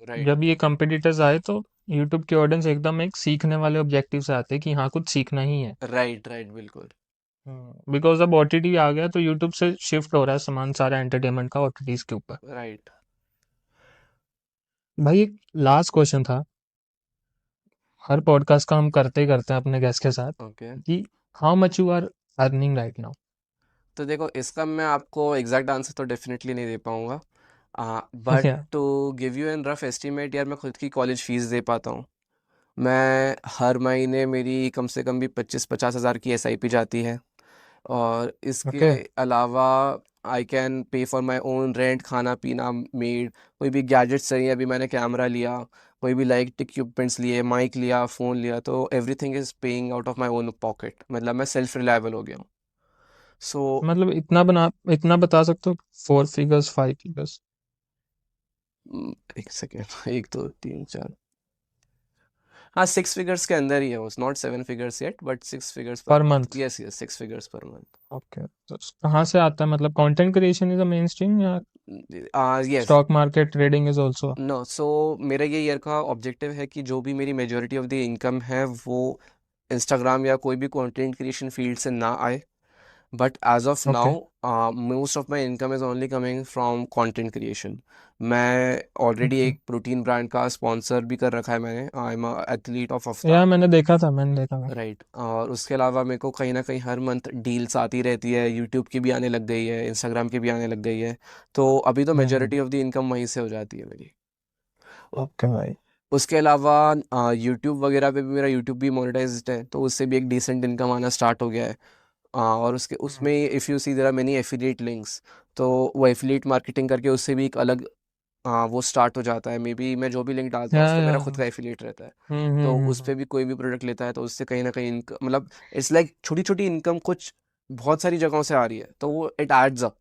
राइट। जब ये कंपटीटर्स आए तो यूट्यूब की ऑडियंस एकदम एक सीखने वाले ऑब्जेक्टिव से आते हैं कि हाँ कुछ सीखना ही है। राइट बिल्कुल। बिकॉज अब ओटीटी आ गया तो यूट्यूब से शिफ्ट हो रहा है सामान सारा एंटरटेनमेंट का ओटीटीज के ऊपर। राइट। भाई एक लास्ट क्वेश्चन था, हर पॉडकास्ट का हम करते ही करते हैं अपने गेस्ट के साथ, ओके। कि how much you are earning right now? तो देखो इसका मैं आपको एग्जैक्ट आंसर तो डेफिनेटली नहीं दे पाऊंगा, but yeah to give you an rough estimate, यार मैं खुद की कॉलेज फीस दे पाता हूँ। मैं हर महीने मेरी कम से कम भी 25-50 हज़ार की एसआईपी जाती है, और इसके ओके। अलावा I can pay for my own rent, खाना पीना, मेड, कोई भी गैजेट्स चाहिए, अभी मैंने कैमरा लिया, कोई भी लाइट इक्विपमेंट्स लिए, माइक लिया, फ़ोन लिया, तो everything is paying out of my own pocket, मतलब मैं सेल्फ रिलायबल हो गया हूँ। सो मतलब इतना बता सकते हो, 4 फिगर्स 5 फिगर्स एक सेकेंड, एक दो तीन चार, हाँ 6 फिगर्स के अंदर ही है वो, not 7 figures yet, but 6 figures per per month, month? Yes yes 6 figures per month. Okay, तो कहाँ से आता है? मतलब content creation is a main stream, या yes. Stock market trading is also? No, so मेरा ये ईयर का ऑब्जेक्टिव है कि जो भी मेरी मेजॉरिटी ऑफ द इनकम है वो इंस्टाग्राम या कोई भी कंटेंट क्रिएशन फील्ड से ना आए, but as of okay. Now most of my income is only coming from content creation. मैं ऑलरेडी ओके, एक प्रोटीन ब्रांड का स्पॉन्सर भी कर रखा है मैंने, आई एम एथलीट ऑफ हफ्ता। या मैंने देखा था। राइट, और उसके अलावा मेरे को कहीं ना कहीं हर मंथ डील्स आती रहती है, यूट्यूब की भी आने लग गई है, इंस्टाग्राम की भी आने लग गई है, तो अभी तो हम्म। मेजॉरिटी ऑफ द इनकम वहीं से हो जाती है मेरी। ओके भाई। उसके अलावा यूट्यूब वगैरह पे भी मेरा यूट्यूब भी मोनेटाइज्ड है, तो उससे भी एक डिसेंट इनकम आना स्टार्ट हो गया है। और उसके उसमें if you see there are many affiliate links, तो वो एफिलिएट मार्केटिंग करके उससे भी एक अलग वो स्टार्ट हो जाता है। मे बी मैं जो भी लिंक डालता हूँ उस पर या मेरा खुद का एफिलिएट रहता है, हम्म हम्म तो हम्म उस पर भी कोई भी प्रोडक्ट लेता है तो उससे कहीं ना कहीं इनकम, मतलब इट्स लाइक छोटी छोटी इनकम कुछ बहुत सारी जगहों से आ रही है, तो वो it adds up.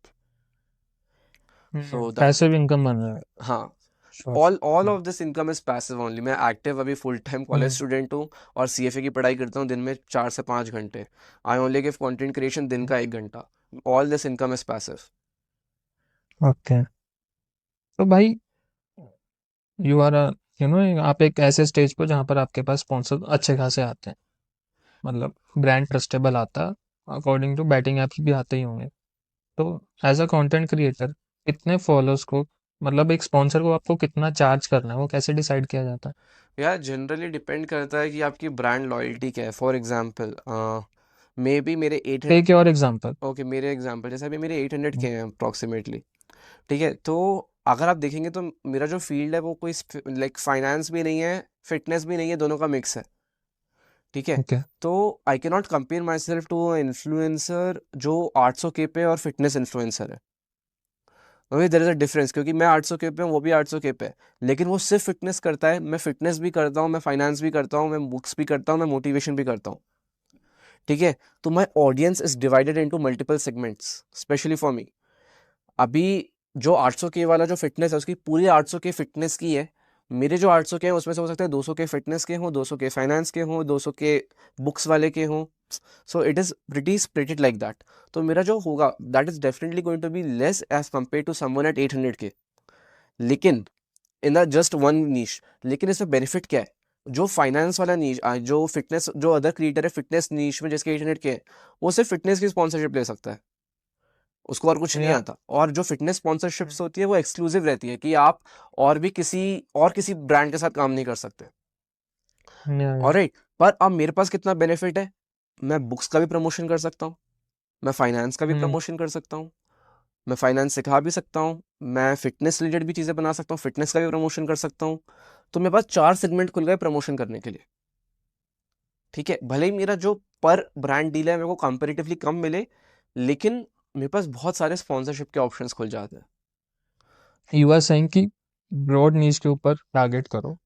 So that, passive income बन रहा है। हाँ, sure. All of this income is passive only. मैं एक्टिव अभी फुल टाइम कॉलेज हम्म। स्टूडेंट हूँ और सीएफए की पढ़ाई करता हूँ दिन में 4 से 5 घंटे। I only give content creation दिन का 1 घंटा। All this income is passive. Okay, तो भाई यू आर आप एक ऐसे स्टेज पर जहाँ पर आपके पास स्पॉन्सर अच्छे खासे आते हैं, मतलब ब्रांड ट्रस्टेबल आता है, अकॉर्डिंग टू बैटिंग एप्स भी आते ही होंगे। तो एज अ कंटेंट क्रिएटर कितने फॉलोअर्स को, मतलब एक स्पॉन्सर को आपको कितना चार्ज करना है, वो कैसे डिसाइड किया जाता है? यार जनरली डिपेंड करता है कि आपकी ब्रांड लॉयल्टी क्या है। फॉर एग्जाम्पल मे बी मेरे 800, टेक योर एग्जांपल। ओके मेरे एग्जाम्पल जैसे अभी मेरे 800 के हैं अप्रॉक्सीमेटली। ठीक है, तो अगर आप देखेंगे तो मेरा जो फील्ड है वो कोई लाइक फाइनेंस भी नहीं है, फिटनेस भी नहीं है, दोनों का मिक्स है। ठीक है, ओके। तो I can not compare my self to influencer जो 800 के पे और फिटनेस इन्फ्लुएंसर है। Okay, there is a difference, क्योंकि मैं 800 के पे हूँ, वो भी 800 के पे है, लेकिन वो सिर्फ फिटनेस करता है, मैं फिटनेस भी करता हूँ, मैं फाइनेंस भी करता हूँ, मैं बुक्स भी करता हूँ, मैं मोटिवेशन भी करता हूँ। ठीक है, तो my audience is divided into multiple segments, specially for me. अभी जो 800 के वाला जो फिटनेस है उसकी पूरी 800 के फिटनेस की है। मेरे जो 800 के हैं उसमें से हो सकता है 200 के फिटनेस के हों, 200 के फाइनेंस के हों, 200 के बुक्स वाले के हों। So it is pretty splitted like that. तो मेरा जो होगा that is definitely going to be less as compared to someone at 800 K, लेकिन in the just one niche. लेकिन इसमें बेनिफिट क्या है, जो फाइनेंस वाला नीश, जो फिटनेस, जो अदर क्रिएटर है फिटनेस नीश में जिसके 800 के हैं, वो सिर्फ फिटनेस की स्पॉन्सरशिप ले सकता है, उसको और कुछ नहीं या आता। और जो फिटनेस स्पॉन्सरशिप्स होती है वो एक्सक्लूसिव रहती है कि आप और भी किसी ब्रांड के साथ काम नहीं कर सकते। या ऑलराइट, पर अब मेरे पास कितना बेनिफिट है, मैं बुक्स का भी प्रमोशन कर सकता हूँ, मैं फाइनेंस का भी हम्म। प्रमोशन कर सकता हूँ, मैं फाइनेंस सिखा भी सकता हूँ, मैं फिटनेस रिलेटेड भी चीज़ें बना सकता हूँ, फिटनेस का भी प्रमोशन कर सकता हूँ। तो मेरे पास 4 सेगमेंट खुल गए प्रमोशन करने के लिए। ठीक है, भले ही मेरा जो पर ब्रांड डील है मेरे को कंपेरेटिवली कम मिले, लेकिन मेरे पास बहुत सारे स्पॉन्सरशिप के ऑप्शंस खुल जाते हैं। यू आर सेइंग कि ब्रॉड नीश के ऊपर टारगेट करो,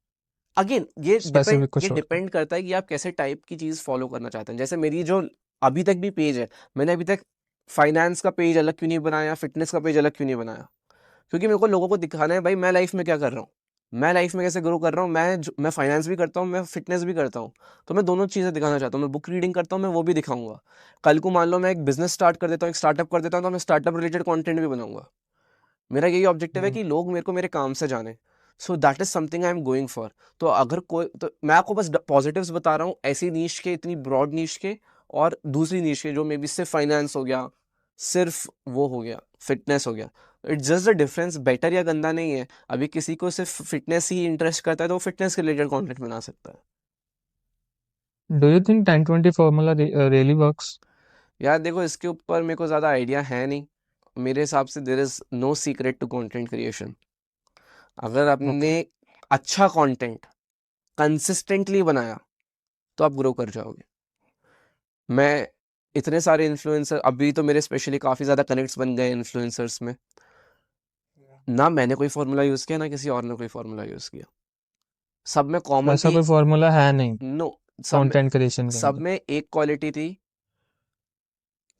अगेन ये डिपेंड स्पेसिफिक को ये छोड़ के। डिपेंड करता है कि आप कैसे टाइप की चीज़ फॉलो करना चाहते हैं। जैसे मेरी जो अभी तक भी पेज है, मैंने अभी तक फाइनेंस का पेज अलग क्यों नहीं बनाया, फिटनेस का पेज अलग क्यों नहीं बनाया, क्योंकि मेरे को लोगों को दिखाना है भाई मैं लाइफ में क्या कर रहा हूँ, मैं लाइफ में कैसे ग्रो कर रहा हूँ, मैं फाइनेंस भी करता हूँ, मैं फिटनेस भी करता हूँ। तो मैं दोनों चीज़ें दिखाना चाहता हूँ, मैं बुक रीडिंग करता हूँ, मैं वो भी दिखाऊंगा। कल को मान लो मैं एक बिजनेस स्टार्ट कर देता हूँ, एक स्टार्टअप कर देता हूँ, तो मैं स्टार्टअप रिलेटेड कंटेंट भी बनाऊंगा। मेरा यही ऑब्जेक्टिव है हम्म। कि लोग मेरे को मेरे काम से जाने। सो that is something I am going for. तो अगर कोई, तो मैं आपको बस पॉजिटिव्स बता रहा हूँ ऐसी नीश के, इतनी ब्रॉड नीश के, और दूसरी नीश के जो मे बी सिर्फ फाइनेंस हो गया, सिर्फ वो हो गया, फिटनेस हो गया। It's just the difference, better या गंदा नहीं है। अभी किसी को सिर्फ फिटनेस ही इंटरेस्ट करता है तो वो फिटनेस के रिलेटेड कंटेंट बना सकता है। Do you think 10-20 formula really works? यार देखो, इसके ऊपर मेरे को ज़्यादा आइडिया है नहीं। मेरे हिसाब से there is no secret to content creation. अगर आपने ओके। अच्छा कंटेंट कंसिस्टेंटली बनाया तो आप ग्रो कर जाओगे। मैं इतने सारे इन्फ्लुएंसर अभी तो मेरे स्पेशली काफ़ी ज़्यादा कनेक्ट्स बन गए इन्फ्लुएंसर्स में। ना मैंने कोई फार्मूला यूज़ किया, ना किसी और ने कोई फार्मूला यूज़ किया। सब में कॉमन ऐसा थी। कोई फॉर्मूला है नहीं नो, सब में कंटेंट क्रिएशन के सब अंदर। में एक क्वालिटी थी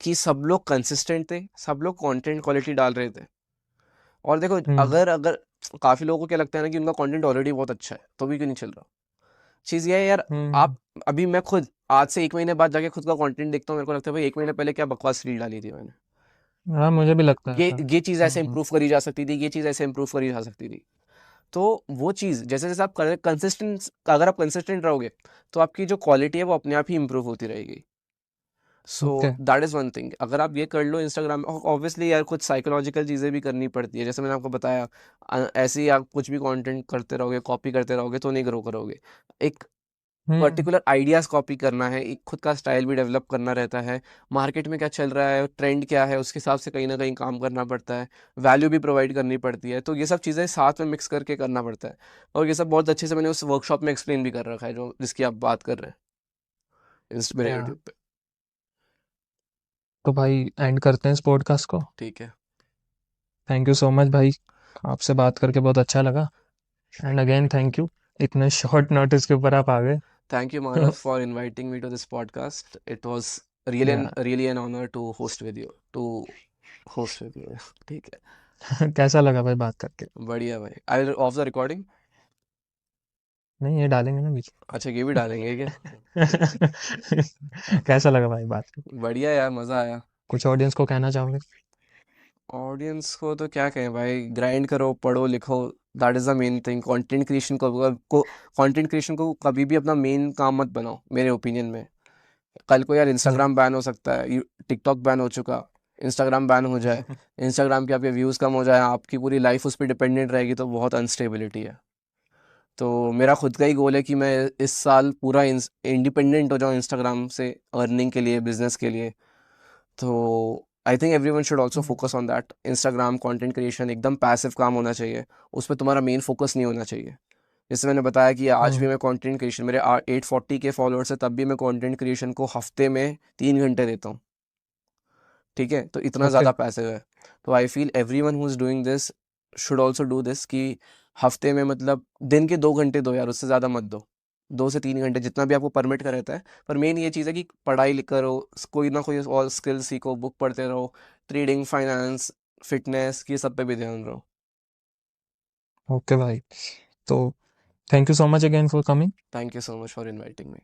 कि सब लोग कंसिस्टेंट थे, सब लोग कंटेंट क्वालिटी डाल रहे थे। और देखो, हम्म। अगर अगर काफ़ी लोगों को क्या लगता है ना कि उनका कंटेंट ऑलरेडी बहुत अच्छा है, तो भी क्यों नहीं चल रहा? चीज़ ये है यार, आप हम्म। अभी मैं खुद आज से 1 महीने बाद जाके खुद का कंटेंट देखता हूँ, मेरे को लगता है भाई 1 महीने पहले क्या बकवास रील डाली थी मैंने। हाँ, मुझे भी लगता है ये ऐसा। ये चीज़ ऐसे हम्म। इम्प्रूव करी जा सकती थी, ये चीज़ ऐसे इम्प्रूव करी जा सकती थी। तो वो चीज़ जैसे-जैसे आप कंसिस्टेंस अगर आप कंसिस्टेंट रहोगे, तो आपकी जो क्वालिटी है वो अपने आप ही इम्प्रूव होती रहेगी। So okay. That is one thing. अगर आप ये कर लो इंस्टाग्राम, ऑब्वियसली यार कुछ साइकोलॉजिकल चीज़ें भी करनी पड़ती है। जैसे मैंने आपको बताया, ऐसे ही आप कुछ भी कंटेंट करते रहोगे, कॉपी करते रहोगे तो नहीं ग्रो करोगे। एक हम्म। पर्टिकुलर आइडियाज़ कॉपी करना है, एक खुद का स्टाइल भी डेवलप करना रहता है, मार्केट में क्या चल रहा है, ट्रेंड क्या है, उसके हिसाब से कहीं न कहीं काम करना पड़ता है, वैल्यू भी प्रोवाइड करनी पड़ती है, तो ये सब चीज़ें साथ में मिक्स करके करना पड़ता है। और ये सब बहुत अच्छे से मैंने उस वर्कशॉप में एक्सप्लेन भी कर रखा है, जो जिसकी आप बात कर रहे हैं, मेरे या यूट्यूब पे। तो भाई एंड करते हैं इस पॉडकास्ट को। ठीक है। थैंक यू सो मच भाई, आपसे बात करके बहुत अच्छा लगा। एंड अगेन थैंक यू, इतने शॉर्ट नोटिस के ऊपर आप आ गए। Thank you Manav for inviting me to this podcast. It was या really an honour to host with you. ठीक है। कैसा लगा भाई बात करके? बढ़िया भाई। I will off the recording. नहीं, ये डालेंगे ना बीच अच्छा, ये भी डालेंगे क्या? में। कैसा लगा भाई बात करके? बढ़िया यार, मज़ा आया। कुछ ऑडियंस को कहना चाहोगे? ऑडियंस को तो क्या कहें भाई, ग्राइंड करो, पढ़ो, लिखो। That is the main thing. Content creation को कभी भी अपना मेन काम मत बनाओ, मेरे ओपिनियन में। कल को यार या इंस्टाग्राम बैन हो सकता है, टिकटॉक बैन हो चुका, इंस्टाग्राम बैन हो जाए, इंस्टाग्राम के आपके व्यूज़ कम हो जाए, आपकी पूरी लाइफ उस पर डिपेंडेंट रहेगी, तो बहुत अनस्टेबिलिटी है। तो मेरा खुद का ही गोल है कि मैं इस साल पूरा इंडिपेंडेंट हो जाऊँ इंस्टाग्राम से, अर्निंग के लिए, बिजनेस के लिए। तो I think everyone should also focus on that. Instagram content creation एकदम पैसिव काम होना चाहिए, उस पर तुम्हारा मेन फोकस नहीं होना चाहिए। जैसे मैंने बताया कि आज भी मैं कंटेंट क्रिएशन, मेरे 840 के फॉलोअर्स है, तब भी मैं कंटेंट क्रिएशन को हफ्ते में 3 घंटे देता हूँ। ठीक है, तो इतना ओके। ज़्यादा पैसिव है। तो I feel everyone who is doing this should also do this, कि हफ्ते में मतलब दिन के 2 घंटे दो यार, उससे ज़्यादा मत दो। 2 से 3 घंटे जितना भी आपको परमिट का रहता है। पर मेन ये चीज़ है कि पढ़ाई लिख करो, कोई ना कोई और स्किल सीखो, बुक पढ़ते रहो, ट्रेडिंग, फाइनेंस, फिटनेस, ये सब पे भी ध्यान रहो। ओके भाई, तो thank you so much again for coming. Thank you so much for inviting me.